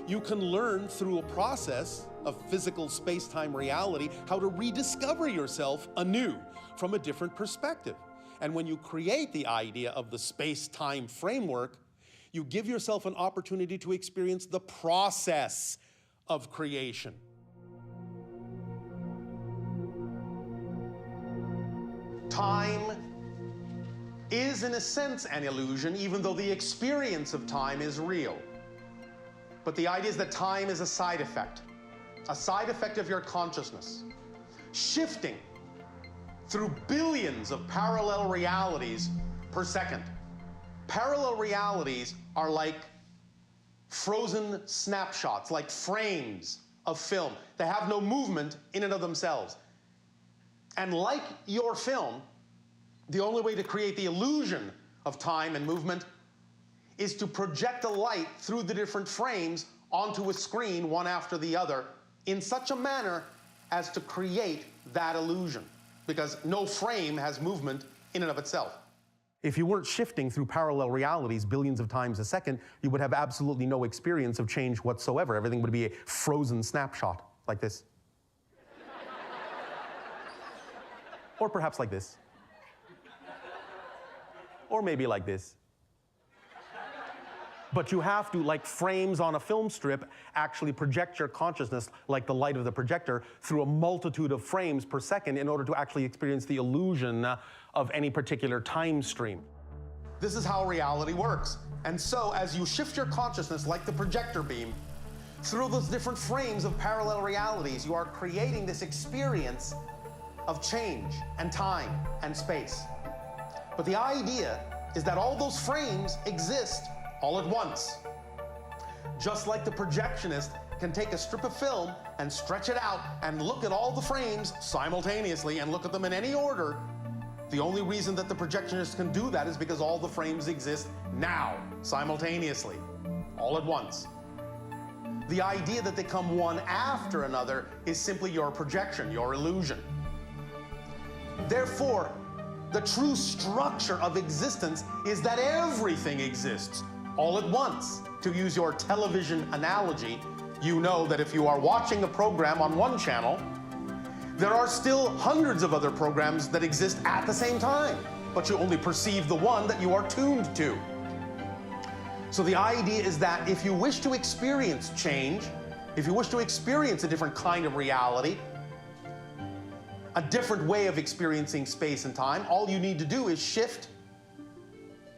S1: you can learn through a process of physical space-time reality how to rediscover yourself anew from a different perspective. And when you create the idea of the space-time framework, you give yourself an opportunity to experience the process of creation. Time is, in a sense, an illusion, even though the experience of time is real. But the idea is that time is a side effect of your consciousness, shifting through billions of parallel realities per second. Parallel realities are like frozen snapshots, like frames of film. They have no movement in and of themselves. And like your film, the only way to create the illusion of time and movement is to project a light through the different frames onto a screen, one after the other, in such a manner as to create that illusion, because no frame has movement in and of itself. If you weren't shifting through parallel realities billions of times a second, you would have absolutely no experience of change whatsoever. Everything would be a frozen snapshot, like this. Or perhaps like this. Or maybe like this. But you have to, like frames on a film strip, actually project your consciousness like the light of the projector through a multitude of frames per second in order to actually experience the illusion of any particular time stream. This is how reality works. And so as you shift your consciousness like the projector beam through those different frames of parallel realities, you are creating this experience of change and time and space. But the idea is that all those frames exist all at once. Just like the projectionist can take a strip of film and stretch it out and look at all the frames simultaneously and look at them in any order, the only reason that the projectionist can do that is because all the frames exist now, simultaneously, all at once. The idea that they come one after another is simply your projection, your illusion. Therefore, the true structure of existence is that everything exists all at once. To use your television analogy, you know that if you are watching a program on one channel, there are still hundreds of other programs that exist at the same time, but you only perceive the one that you are tuned to. So the idea is that if you wish to experience change, if you wish to experience a different kind of reality, a different way of experiencing space and time, all you need to do is shift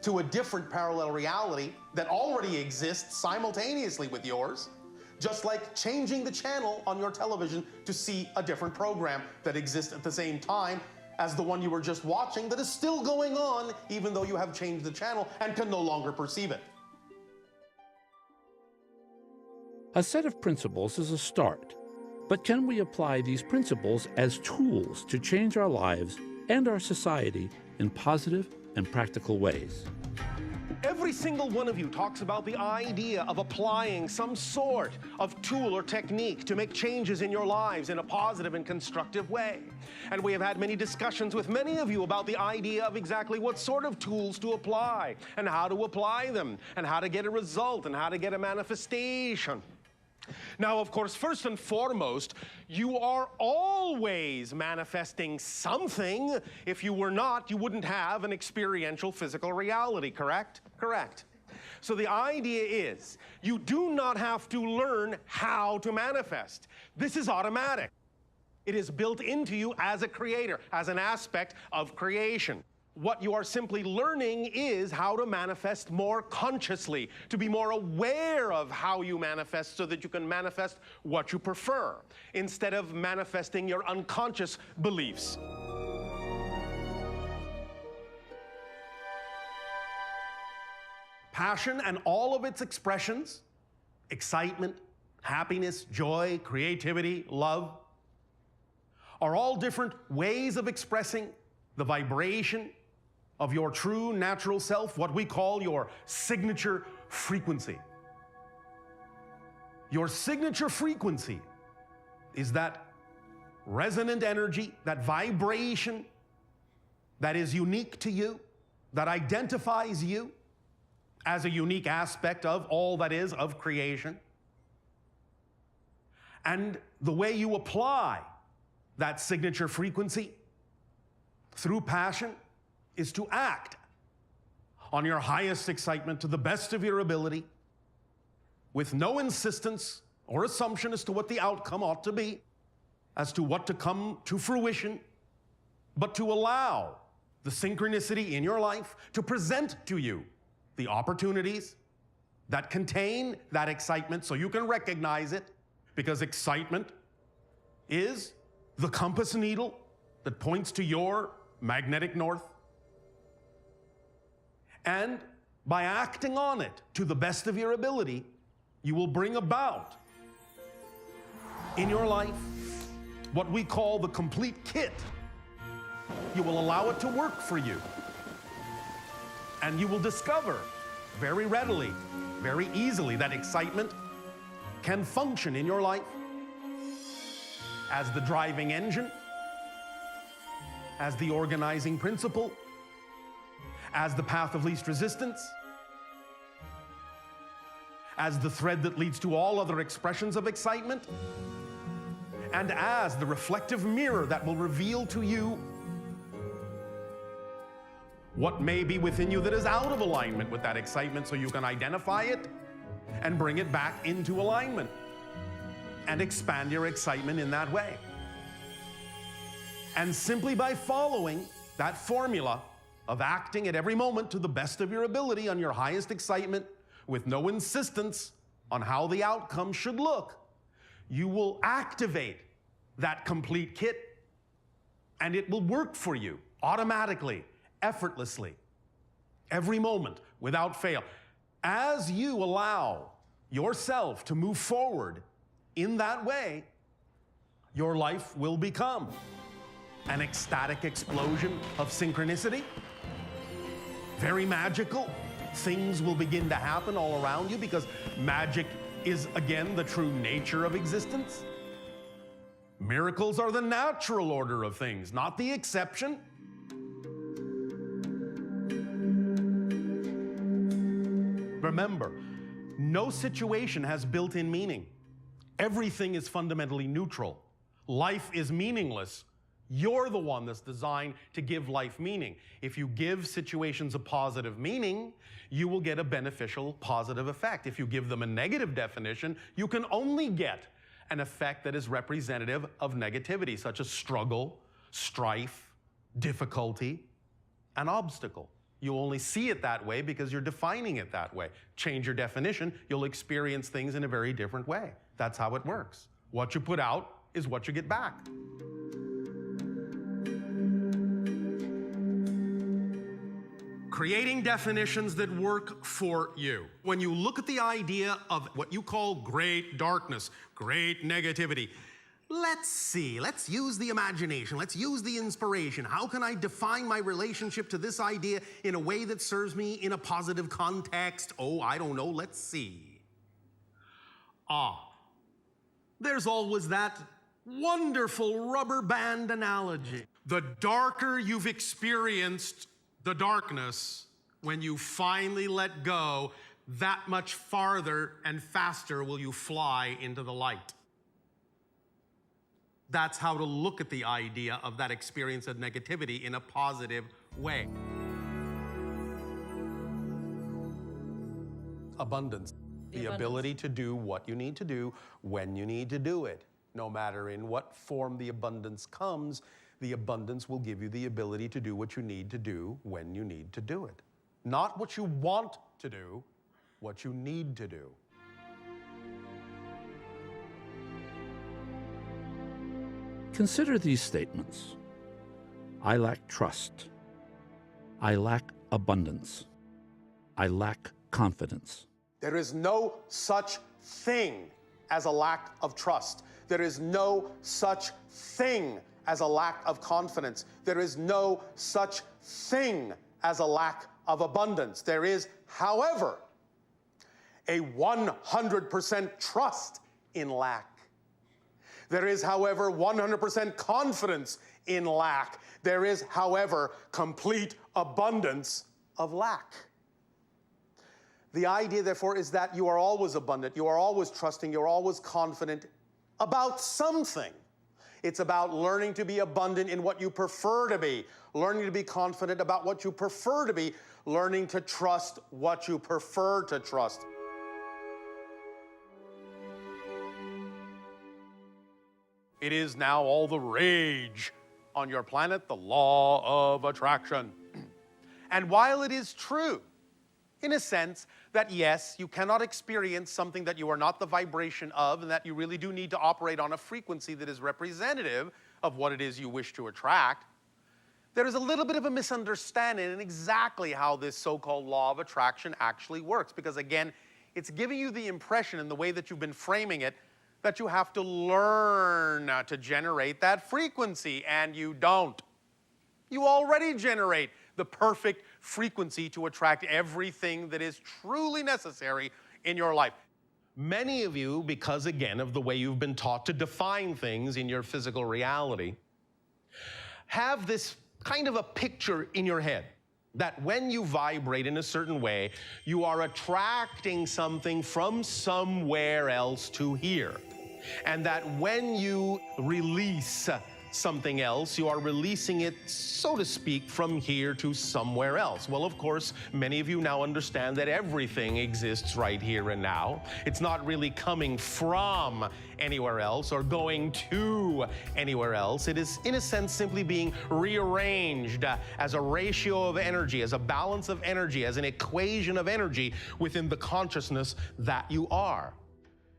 S1: to a different parallel reality that already exists simultaneously with yours, just like changing the channel on your television to see a different program that exists at the same time as the one you were just watching that is still going on even though you have changed the channel and can no longer perceive it.
S3: A set of principles is a start, but can we apply these principles as tools to change our lives and our society in positive and practical ways?
S16: Every single one of you talks about the idea of applying some sort of tool or technique to make changes in your lives in a positive and constructive way. And we have had many discussions with many of you about the idea of exactly what sort of tools to apply and how to apply them and how to get a result and how to get a manifestation. Now, of course, first and foremost, you are always manifesting something. If you were not, you wouldn't have an experiential physical reality, correct? Correct. So the idea is, you do not have to learn how to manifest. This is automatic. It is built into you as a creator, as an aspect of creation. What you are simply learning is how to manifest more consciously, to be more aware of how you manifest so that you can manifest what you prefer, instead of manifesting your unconscious beliefs. Passion and all of its expressions, excitement, happiness, joy, creativity, love, are all different ways of expressing the vibration of your true natural self, what we call your signature frequency. Your signature frequency is that resonant energy, that vibration that is unique to you, that identifies you as a unique aspect of all that is of creation. And the way you apply that signature frequency through passion is to act on your highest excitement to the best of your ability, with no insistence or assumption as to what the outcome ought to be, as to what to come to fruition, but to allow the synchronicity in your life to present to you the opportunities that contain that excitement so you can recognize it, because excitement is the compass needle that points to your magnetic north. And by acting on it to the best of your ability, you will bring about in your life what we call the complete kit. You will allow it to work for you. And you will discover very readily, very easily, that excitement can function in your life as the driving engine, as the organizing principle, as the path of least resistance, as the thread that leads to all other expressions of excitement, and as the reflective mirror that will reveal to you what may be within you that is out of alignment with that excitement, so you can identify it and bring it back into alignment and expand your excitement in that way. And simply by following that formula of acting at every moment to the best of your ability on your highest excitement, with no insistence on how the outcome should look, you will activate that complete kit, and it will work for you automatically
S1: effortlessly, every moment, without fail. As you allow yourself to move forward in that way, your life will become an ecstatic explosion of synchronicity, very magical. Things will begin to happen all around you because magic is, again, the true nature of existence. Miracles are the natural order of things, not the exception. Remember, no situation has built-in meaning. Everything is fundamentally neutral. Life is meaningless. You're the one that's designed to give life meaning. If you give situations a positive meaning, you will get a beneficial, positive effect. If you give them a negative definition, you can only get an effect that is representative of negativity, such as struggle, strife, difficulty, and obstacle. You only see it that way because you're defining it that way. Change your definition, you'll experience things in a very different way. That's how it works. What you put out is what you get back. Creating definitions that work for you. When you look at the idea of what you call great darkness, great negativity, let's see, let's use the imagination, let's use the inspiration. How can I define my relationship to this idea in a way that serves me in a positive context? Oh, I don't know, let's see. There's always that wonderful rubber band analogy. The darker you've experienced the darkness, when you finally let go, that much farther and faster will you fly into the light. That's how to look at the idea of that experience of negativity in a positive way. Abundance. The ability to do what you need to do when you need to do it. No matter in what form the abundance comes, the abundance will give you the ability to do what you need to do when you need to do it. Not what you want to do, what you need to do.
S3: Consider these statements. I lack trust. I lack abundance. I lack confidence.
S1: There is no such thing as a lack of trust. There is no such thing as a lack of confidence. There is no such thing as a lack of abundance. There is, however, a 100% trust in lack. There is, however, 100% confidence in lack. There is, however, complete abundance of lack. The idea, therefore, is that you are always abundant, you are always trusting, you're always confident about something. It's about learning to be abundant in what you prefer to be, learning to be confident about what you prefer to be, learning to trust what you prefer to trust. It is now all the rage on your planet, the law of attraction. And while it is true, in a sense, that yes, you cannot experience something that you are not the vibration of, and that you really do need to operate on a frequency that is representative of what it is you wish to attract, there is a little bit of a misunderstanding in exactly how this so-called law of attraction actually works. Because again, it's giving you the impression in the way that you've been framing it that you have to learn to generate that frequency, and you don't. You already generate the perfect frequency to attract everything that is truly necessary in your life. Many of you, because again of the way you've been taught to define things in your physical reality, have this kind of a picture in your head that when you vibrate in a certain way, you are attracting something from somewhere else to here. And that when you release something else, you are releasing it, so to speak, from here to somewhere else. Well, of course, many of you now understand that everything exists right here and now. It's not really coming from anywhere else or going to anywhere else. It is, in a sense, simply being rearranged as a ratio of energy, as a balance of energy, as an equation of energy within the consciousness that you are.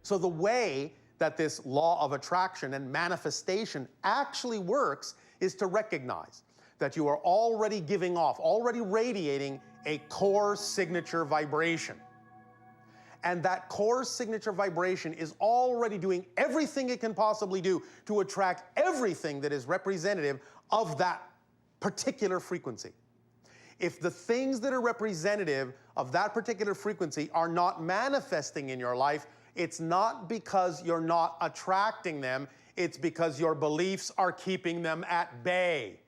S1: So the way that this law of attraction and manifestation actually works is to recognize that you are already giving off, already radiating a core signature vibration. And that core signature vibration is already doing everything it can possibly do to attract everything that is representative of that particular frequency. If the things that are representative of that particular frequency are not manifesting in your life, it's not because you're not attracting them, it's because your beliefs are keeping them at bay.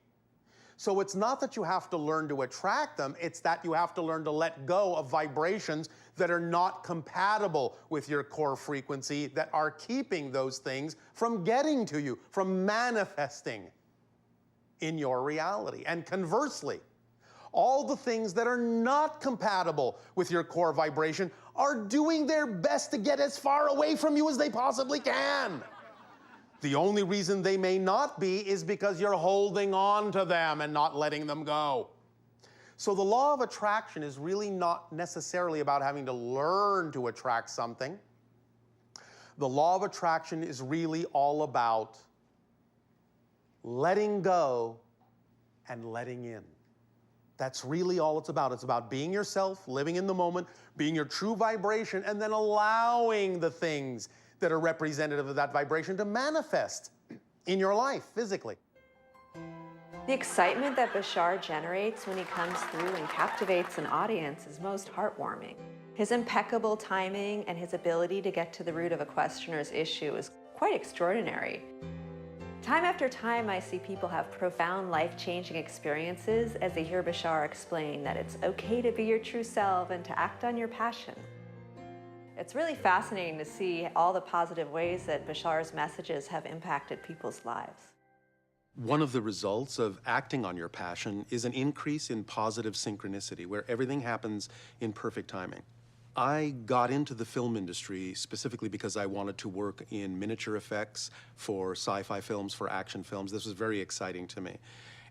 S1: So it's not that you have to learn to attract them, it's that you have to learn to let go of vibrations that are not compatible with your core frequency, that are keeping those things from getting to you, from manifesting in your reality. And conversely, all the things that are not compatible with your core vibration are doing their best to get as far away from you as they possibly can. The only reason they may not be is because you're holding on to them and not letting them go. So the law of attraction is really not necessarily about having to learn to attract something. The law of attraction is really all about letting go and letting in. That's really all it's about. It's about being yourself, living in the moment, being your true vibration, and then allowing the things that are representative of that vibration to manifest in your life physically.
S21: The excitement that Bashar generates when he comes through and captivates an audience is most heartwarming. His impeccable timing and his ability to get to the root of a questioner's issue is quite extraordinary. Time after time, I see people have profound life-changing experiences as they hear Bashar explain that it's okay to be your true self and to act on your passion. It's really fascinating to see all the positive ways that Bashar's messages have impacted people's lives.
S2: One of the results of acting on your passion is an increase in positive synchronicity, where everything happens in perfect timing. I got into the film industry specifically because I wanted to work in miniature effects for sci-fi films, for action films. This was very exciting to me.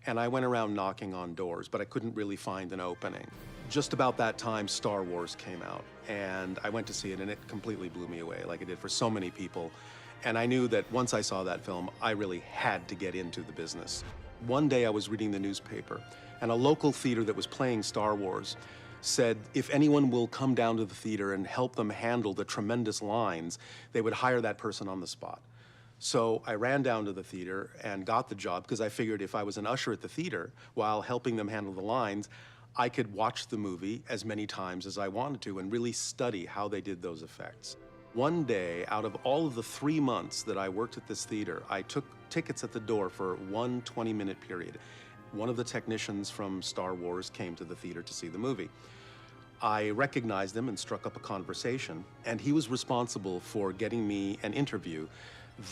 S2: And I went around knocking on doors, but I couldn't really find an opening. Just about that time, Star Wars came out, and I went to see it, and it completely blew me away, like it did for so many people. And I knew that once I saw that film, I really had to get into the business. One day I was reading the newspaper, and a local theater that was playing Star Wars said if anyone will come down to the theater and help them handle the tremendous lines, they would hire that person on the spot. So I ran down to the theater and got the job because I figured if I was an usher at the theater while helping them handle the lines, I could watch the movie as many times as I wanted to and really study how they did those effects. One day, out of all of the 3 months that I worked at this theater, I took tickets at the door for one 20-minute period. One of the technicians from Star Wars came to the theater to see the movie. I recognized him and struck up a conversation, and he was responsible for getting me an interview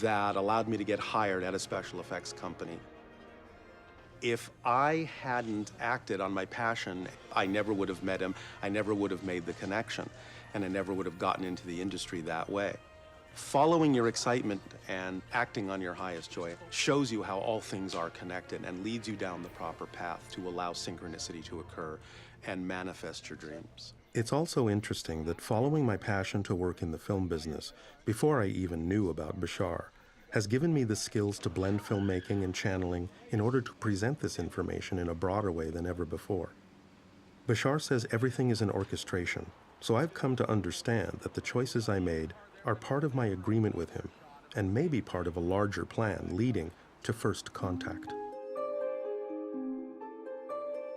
S2: that allowed me to get hired at a special effects company. If I hadn't acted on my passion, I never would have met him, I never would have made the connection, and I never would have gotten into the industry that way. Following your excitement and acting on your highest joy shows you how all things are connected and leads you down the proper path to allow synchronicity to occur and manifest your dreams.
S4: It's also interesting that following my passion to work in the film business, before I even knew about Bashar, has given me the skills to blend filmmaking and channeling in order to present this information in a broader way than ever before. Bashar says everything is an orchestration, so I've come to understand that the choices I made are part of my agreement with him and maybe part of a larger plan leading to first contact.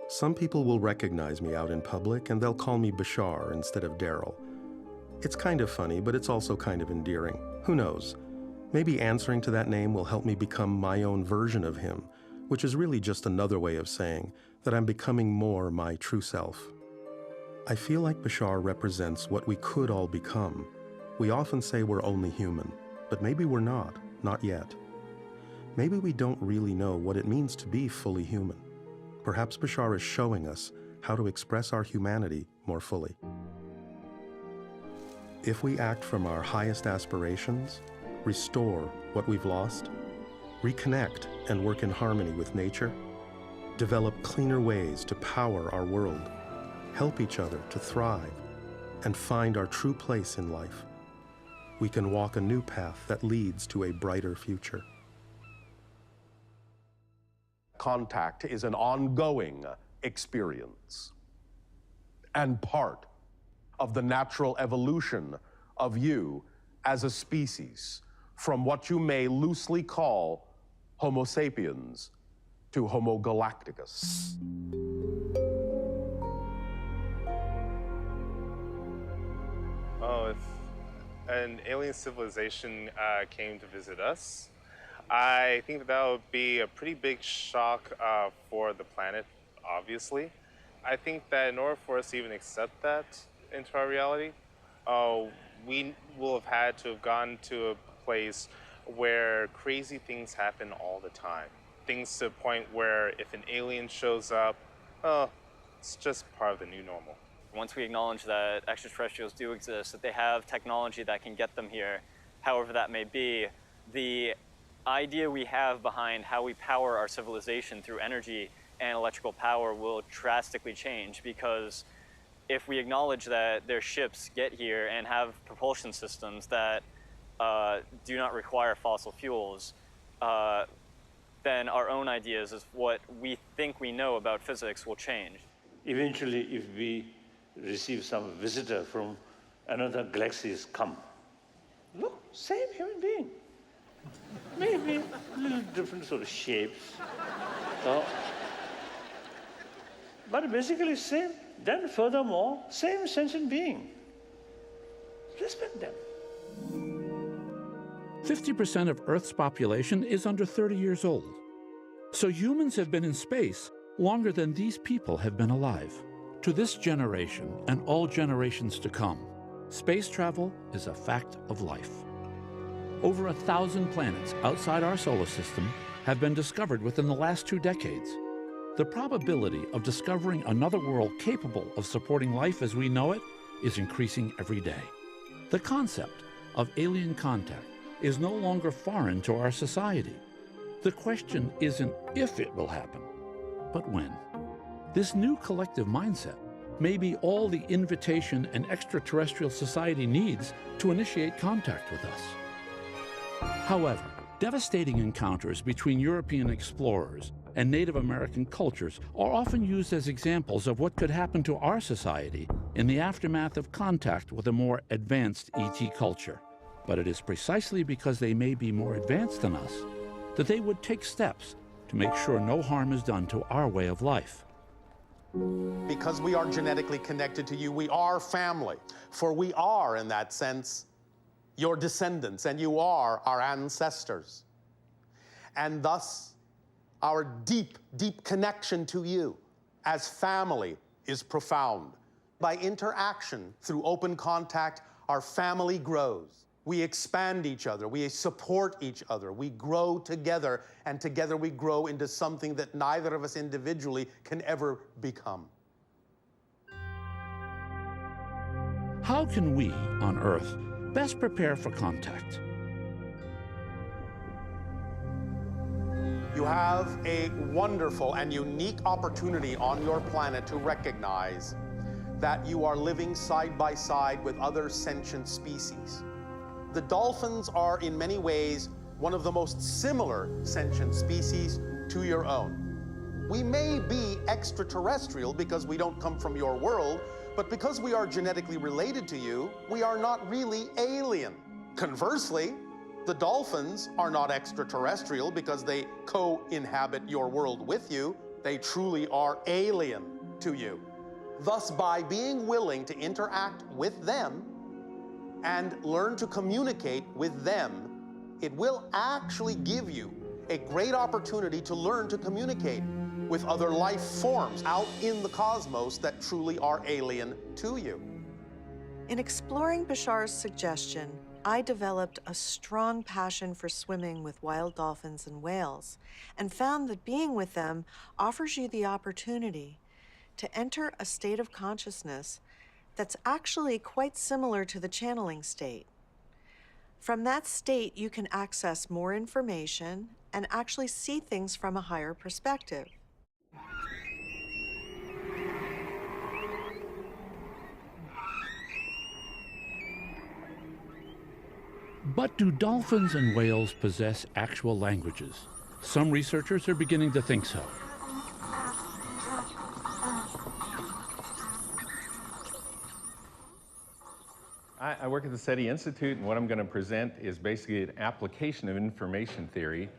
S4: Some people will recognize me out in public and they'll call me Bashar instead of Darryl. It's kind of funny, but it's also kind of endearing. Who knows? Maybe answering to that name will help me become my own version of him, which is really just another way of saying that I'm becoming more my true self. I feel like Bashar represents what we could all become. We often say we're only human, but maybe we're not yet. Maybe we don't really know what it means to be fully human. Perhaps Bashar is showing us how to express our humanity more fully. If we act from our highest aspirations, restore what we've lost, reconnect and work in harmony with nature, develop cleaner ways to power our world, help each other to thrive, and find our true place in life, we can walk a new path that leads to a brighter future.
S1: contact is an ongoing experience and part of the natural evolution of you as a species from what you may loosely call Homo sapiens to Homo galacticus.
S7: Oh, if an alien civilization came to visit us, I think that would be a pretty big shock for the planet, obviously. I think that in order for us to even accept that into our reality, we will have had to have gone to a place where crazy things happen all the time. Things to the point where if an alien shows up, oh, it's just part of the new normal.
S22: Once we acknowledge that extraterrestrials do exist, that they have technology that can get them here, however that may be, the idea we have behind how we power our civilization through energy and electrical power will drastically change, because if we acknowledge that their ships get here and have propulsion systems that do not require fossil fuels, then our own ideas of what we think we know about physics will change.
S23: Eventually, if we receive some visitor from another galaxies come, look, same human being. Maybe a little different sort of shapes. But basically same. Then furthermore, same sentient being. Respect them.
S3: 50% of Earth's population is under 30 years old. So humans have been in space longer than these people have been alive. To this generation and all generations to come, space travel is a fact of life. Over 1,000 planets outside our solar system have been discovered within the last 2 decades. The probability of discovering another world capable of supporting life as we know it is increasing every day. The concept of alien contact is no longer foreign to our society. The question isn't if it will happen, but when. This new collective mindset may be all the invitation an extraterrestrial society needs to initiate contact with us. However, devastating encounters between European explorers and Native American cultures are often used as examples of what could happen to our society in the aftermath of contact with a more advanced ET culture. But it is precisely because they may be more advanced than us that they would take steps to make sure no harm is done to our way of life.
S1: Because we are genetically connected to you, we are family. For we are, in that sense, your descendants, and you are our ancestors. And thus, our deep, deep connection to you as family is profound. By interaction through open contact, our family grows. We expand each other, we support each other, we grow together, and together we grow into something that neither of us individually can ever become.
S3: How can we, on Earth, best prepare for contact?
S1: You have a wonderful and unique opportunity on your planet to recognize that you are living side by side with other sentient species. The dolphins are in many ways one of the most similar sentient species to your own. We may be extraterrestrial because we don't come from your world, but because we are genetically related to you, we are not really alien. Conversely, the dolphins are not extraterrestrial because they co-inhabit your world with you. They truly are alien to you. Thus, by being willing to interact with them and learn to communicate with them, it will actually give you a great opportunity to learn to communicate with other life forms out in the cosmos that truly are alien to you.
S13: In exploring Bashar's suggestion, I developed a strong passion for swimming with wild dolphins and whales, and found that being with them offers you the opportunity to enter a state of consciousness that's actually quite similar to the channeling state. From that state, you can access more information and actually see things from a higher perspective.
S3: But do dolphins and whales possess actual languages? Some researchers are beginning to think so.
S5: I work at the SETI Institute, and what I'm going to present is basically an application of information theory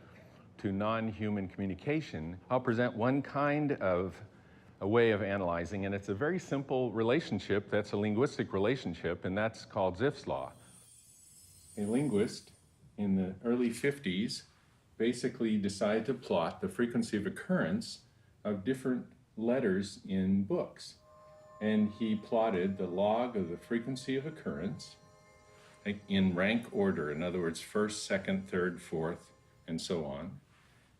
S5: to non-human communication. I'll present one kind of a way of analyzing, and it's a very simple relationship that's a linguistic relationship, and that's called Zipf's law. A linguist in the early 50s basically decided to plot the frequency of occurrence of different letters in books. And he plotted the log of the frequency of occurrence in rank order, in other words, first, second, third, fourth, and so on.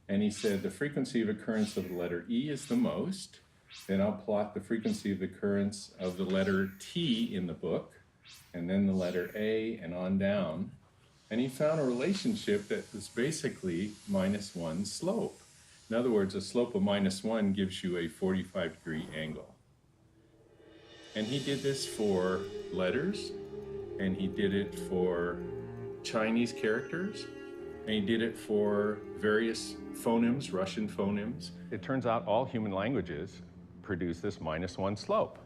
S5: And he said the frequency of occurrence of the letter E is the most. Then I'll plot the frequency of occurrence of the letter T in the book, and then the letter A, and on down. And he found a relationship that was basically -1 slope. In other words, a slope of -1 gives you a 45-degree angle. And he did this for letters, and he did it for Chinese characters, and he did it for various phonemes, Russian phonemes. It turns out all human languages produce this -1 slope.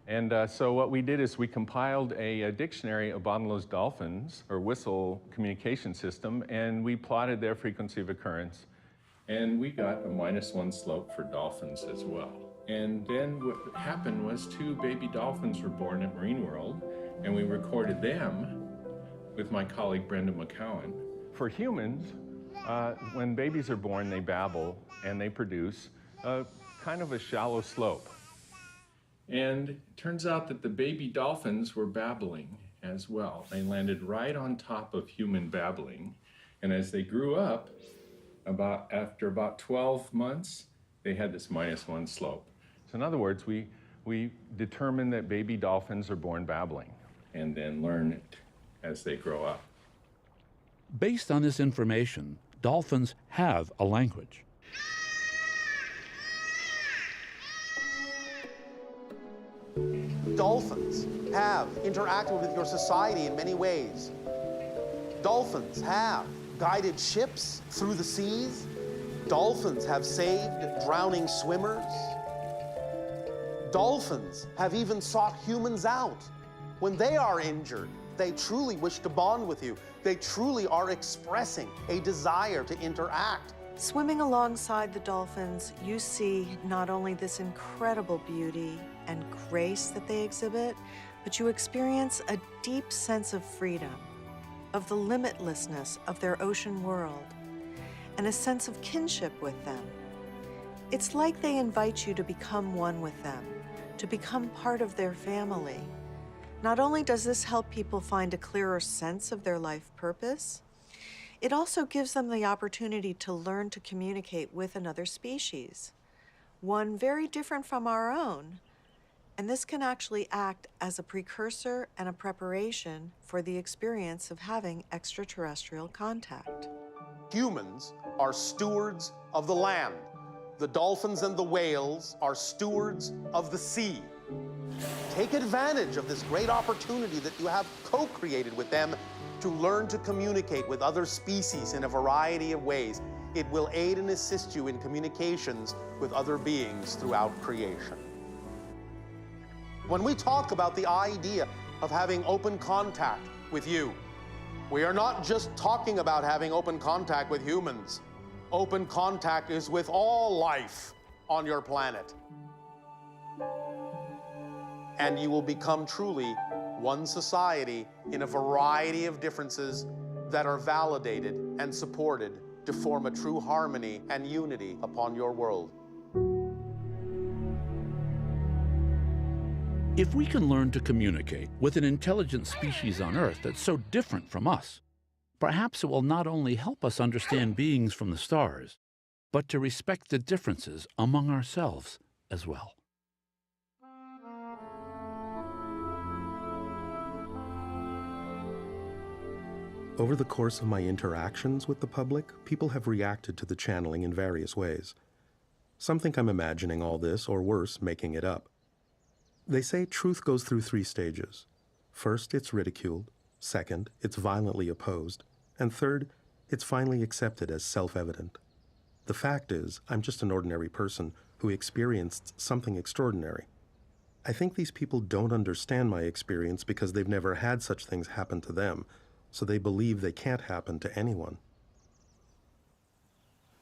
S5: And so what we did is we compiled a dictionary of bottlenose dolphins, or whistle communication system, and we plotted their frequency of occurrence, and we got a -1 slope for dolphins as well. And then what happened was 2 baby dolphins were born at Marine World, and we recorded them with my colleague Brenda McCowan. For humans, when babies are born, they babble, and they produce kind of a shallow slope. And it turns out that the baby dolphins were babbling as well. They landed right on top of human babbling. And as they grew up, after about 12 months, they had this -1 slope. So in other words, we determine that baby dolphins are born babbling and then learn it as they grow up.
S3: Based on this information, dolphins have a language.
S2: Dolphins have interacted with your society in many ways. Dolphins have guided ships through the seas. Dolphins have saved drowning swimmers. Dolphins have even sought humans out. When they are injured, they truly wish to bond with you. They truly are expressing a desire to interact.
S13: Swimming alongside the dolphins, you see not only this incredible beauty and grace that they exhibit, but you experience a deep sense of freedom, of the limitlessness of their ocean world, and a sense of kinship with them. It's like they invite you to become one with them, to become part of their family. Not only does this help people find a clearer sense of their life purpose, it also gives them the opportunity to learn to communicate with another species, one very different from our own. And this can actually act as a precursor and a preparation for the experience of having extraterrestrial contact.
S2: Humans are stewards of the land. The dolphins and the whales are stewards of the sea. Take advantage of this great opportunity that you have co-created with them to learn to communicate with other species in a variety of ways. It will aid and assist you in communications with other beings throughout creation. When we talk about the idea of having open contact with you, we are not just talking about having open contact with humans. Open contact is with all life on your planet. And you will become truly one society in a variety of differences that are validated and supported to form a true harmony and unity upon your world.
S3: If we can learn to communicate with an intelligent species on Earth that's so different from us, perhaps it will not only help us understand beings from the stars, but to respect the differences among ourselves as well.
S4: Over the course of my interactions with the public, people have reacted to the channeling in various ways. Some think I'm imagining all this, or worse, making it up. They say truth goes through 3 stages. First, it's ridiculed. Second, it's violently opposed. And third, It's finally accepted as self-evident. The fact is, I'm just an ordinary person who experienced something extraordinary. I think these people don't understand my experience because they've never had such things happen to them, so they believe they can't happen to anyone.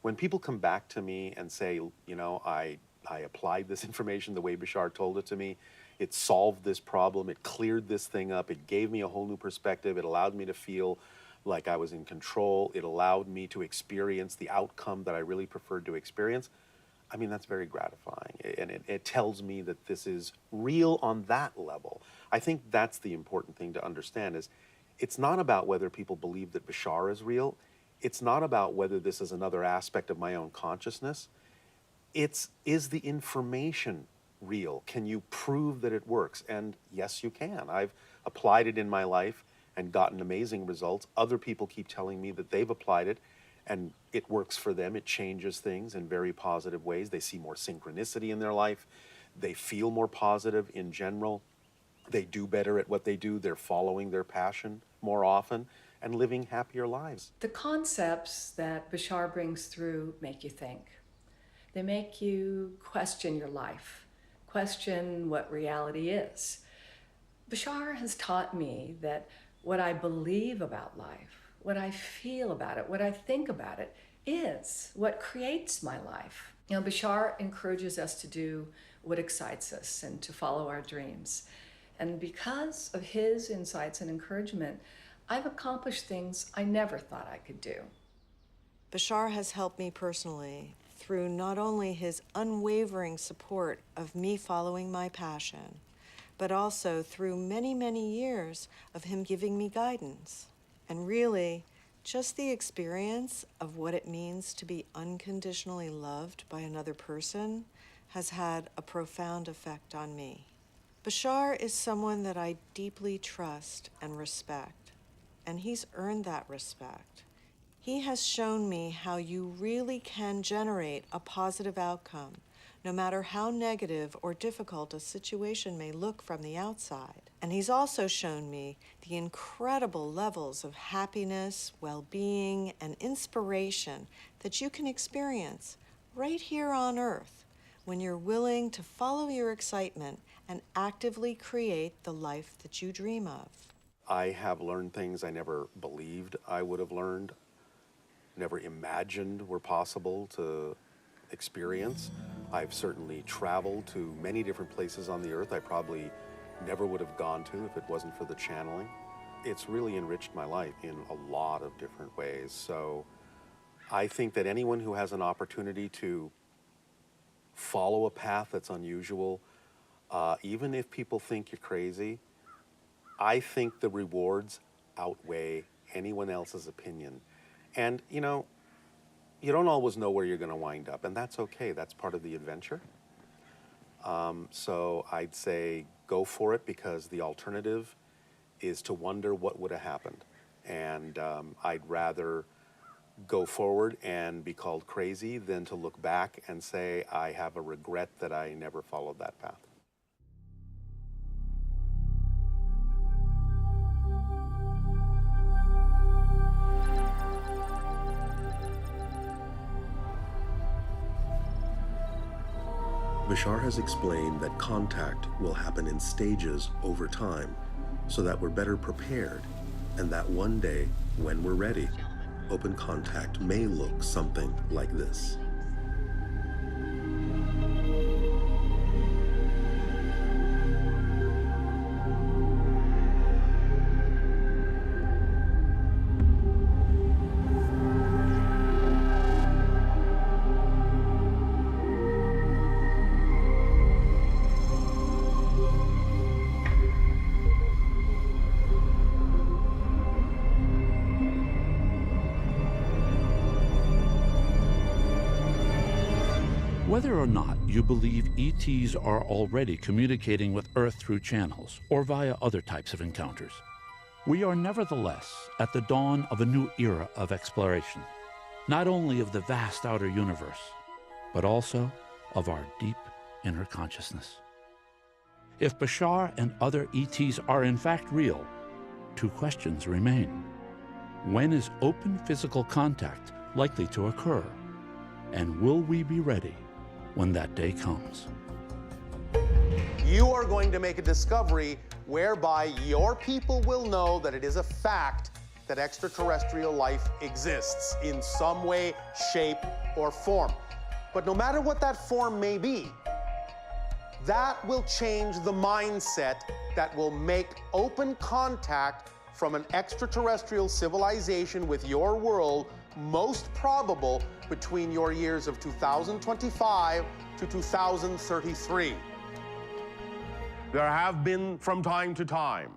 S2: When people come back to me and say, you know, I applied this information the way Bashar told it to me, it solved this problem, it cleared this thing up, it gave me a whole new perspective, it allowed me to feel like I was in control, it allowed me to experience the outcome that I really preferred to experience, I mean, that's very gratifying. And it tells me that this is real on that level. I think that's the important thing to understand is it's not about whether people believe that Bashar is real. It's not about whether this is another aspect of my own consciousness. Is the information real? Can you prove that it works? And yes, you can. I've applied it in my life and gotten amazing results. Other people keep telling me that they've applied it and it works for them. It changes things in very positive ways. They see more synchronicity in their life. They feel more positive in general. They do better at what they do. They're following their passion more often and living happier lives.
S11: The concepts that Bashar brings through make you think. They make you question your life, question what reality is. Bashar has taught me that what I believe about life, what I feel about it, what I think about it, is what creates my life. You know, Bashar encourages us to do what excites us and to follow our dreams. And because of his insights and encouragement, I've accomplished things I never thought I could do.
S13: Bashar has helped me personally through not only his unwavering support of me following my passion, but also through many, many years of him giving me guidance. And really, just the experience of what it means to be unconditionally loved by another person has had a profound effect on me. Bashar is someone that I deeply trust and respect, and he's earned that respect. He has shown me how you really can generate a positive outcome, no matter how negative or difficult a situation may look from the outside. And he's also shown me the incredible levels of happiness, well-being, and inspiration that you can experience right here on Earth when you're willing to follow your excitement and actively create the life that you dream of.
S2: I have learned things I never believed I would have learned, never imagined were possible to experience. I've certainly traveled to many different places on the earth I probably never would have gone to if it wasn't for the channeling. It's really enriched my life in a lot of different ways. So I think that anyone who has an opportunity to follow a path that's unusual, even if people think you're crazy, I think the rewards outweigh anyone else's opinion. And, you know, you don't always know where you're going to wind up, and that's okay. That's part of the adventure. So I'd say go for it, because the alternative is to wonder what would have happened. And I'd rather go forward and be called crazy than to look back and say I have a regret that I never followed that path.
S4: Bashar has explained that contact will happen in stages over time so that we're better prepared, and that one day, when we're ready, open contact may look something like this.
S3: Whether or not you believe ETs are already communicating with Earth through channels or via other types of encounters, we are nevertheless at the dawn of a new era of exploration, not only of the vast outer universe, but also of our deep inner consciousness. If Bashar and other ETs are in fact real, two questions remain. When is open physical contact likely to occur? And will we be ready when that day comes?
S2: You are going to make a discovery whereby your people will know that it is a fact that extraterrestrial life exists in some way, shape, or form. But no matter what that form may be, that will change the mindset that will make open contact from an extraterrestrial civilization with your world most probable between your years of 2025 to 2033.
S16: There have been, from time to time,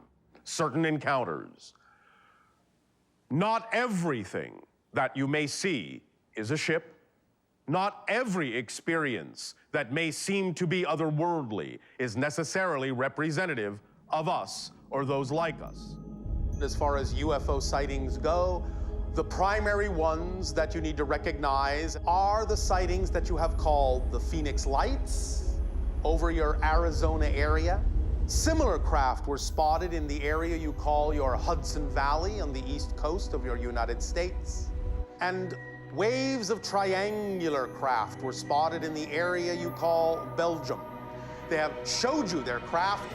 S16: certain encounters. Not everything that you may see is a ship. Not every experience that may seem to be otherworldly is necessarily representative of us or those like us.
S2: As far as UFO sightings go, the primary ones that you need to recognize are the sightings that you have called the Phoenix Lights over your Arizona area. Similar craft were spotted in the area you call your Hudson Valley on the east coast of your United States. And waves of triangular craft were spotted in the area you call Belgium. They have showed you their craft,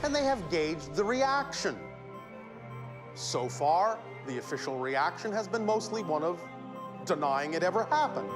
S2: and they have gauged the reaction. So far, the official reaction has been mostly one of denying it ever happened.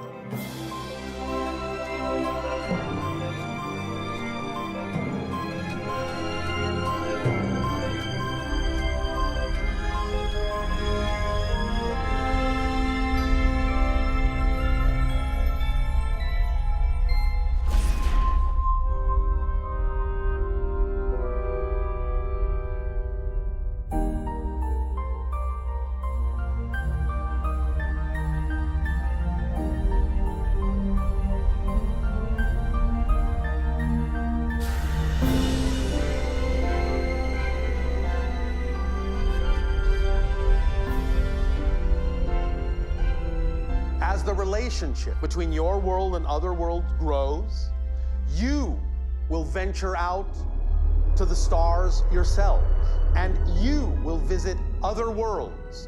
S2: As the relationship between your world and other worlds grows, you will venture out to the stars yourselves, and you will visit other worlds,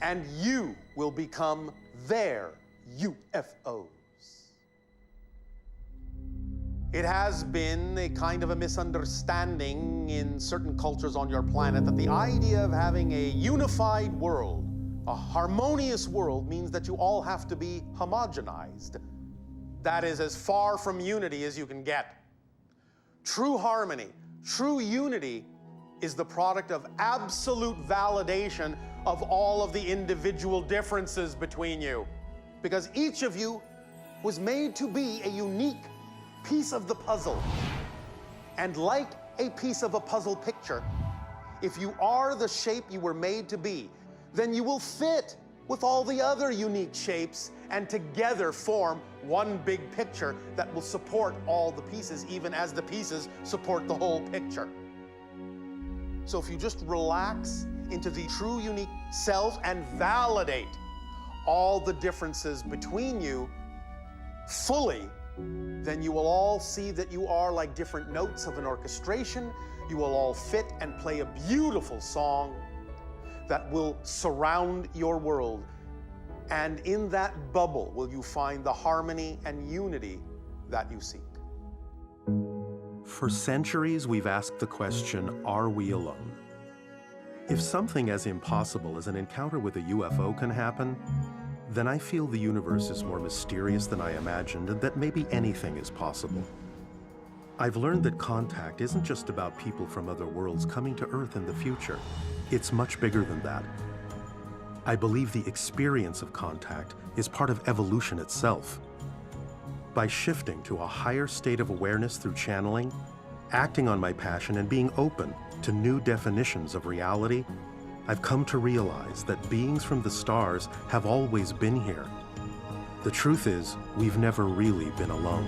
S2: and you will become their UFOs. It has been a kind of a misunderstanding in certain cultures on your planet that the idea of having a unified world, a harmonious world, means that you all have to be homogenized. That is as far from unity as you can get. True harmony, true unity is the product of absolute validation of all of the individual differences between you. Because each of you was made to be a unique piece of the puzzle. And like a piece of a puzzle picture, if you are the shape you were made to be, then you will fit with all the other unique shapes and together form one big picture that will support all the pieces, even as the pieces support the whole picture. So if you just relax into the true unique self and validate all the differences between you fully, then you will all see that you are like different notes of an orchestration. You will all fit and play a beautiful song that will surround your world. And in that bubble will you find the harmony and unity that you seek.
S4: For centuries, we've asked the question, are we alone? If something as impossible as an encounter with a UFO can happen, then I feel the universe is more mysterious than I imagined and that maybe anything is possible. I've learned that contact isn't just about people from other worlds coming to Earth in the future. It's much bigger than that. I believe the experience of contact is part of evolution itself. By shifting to a higher state of awareness through channeling, acting on my passion and being open to new definitions of reality, I've come to realize that beings from the stars have always been here. The truth is, we've never really been alone.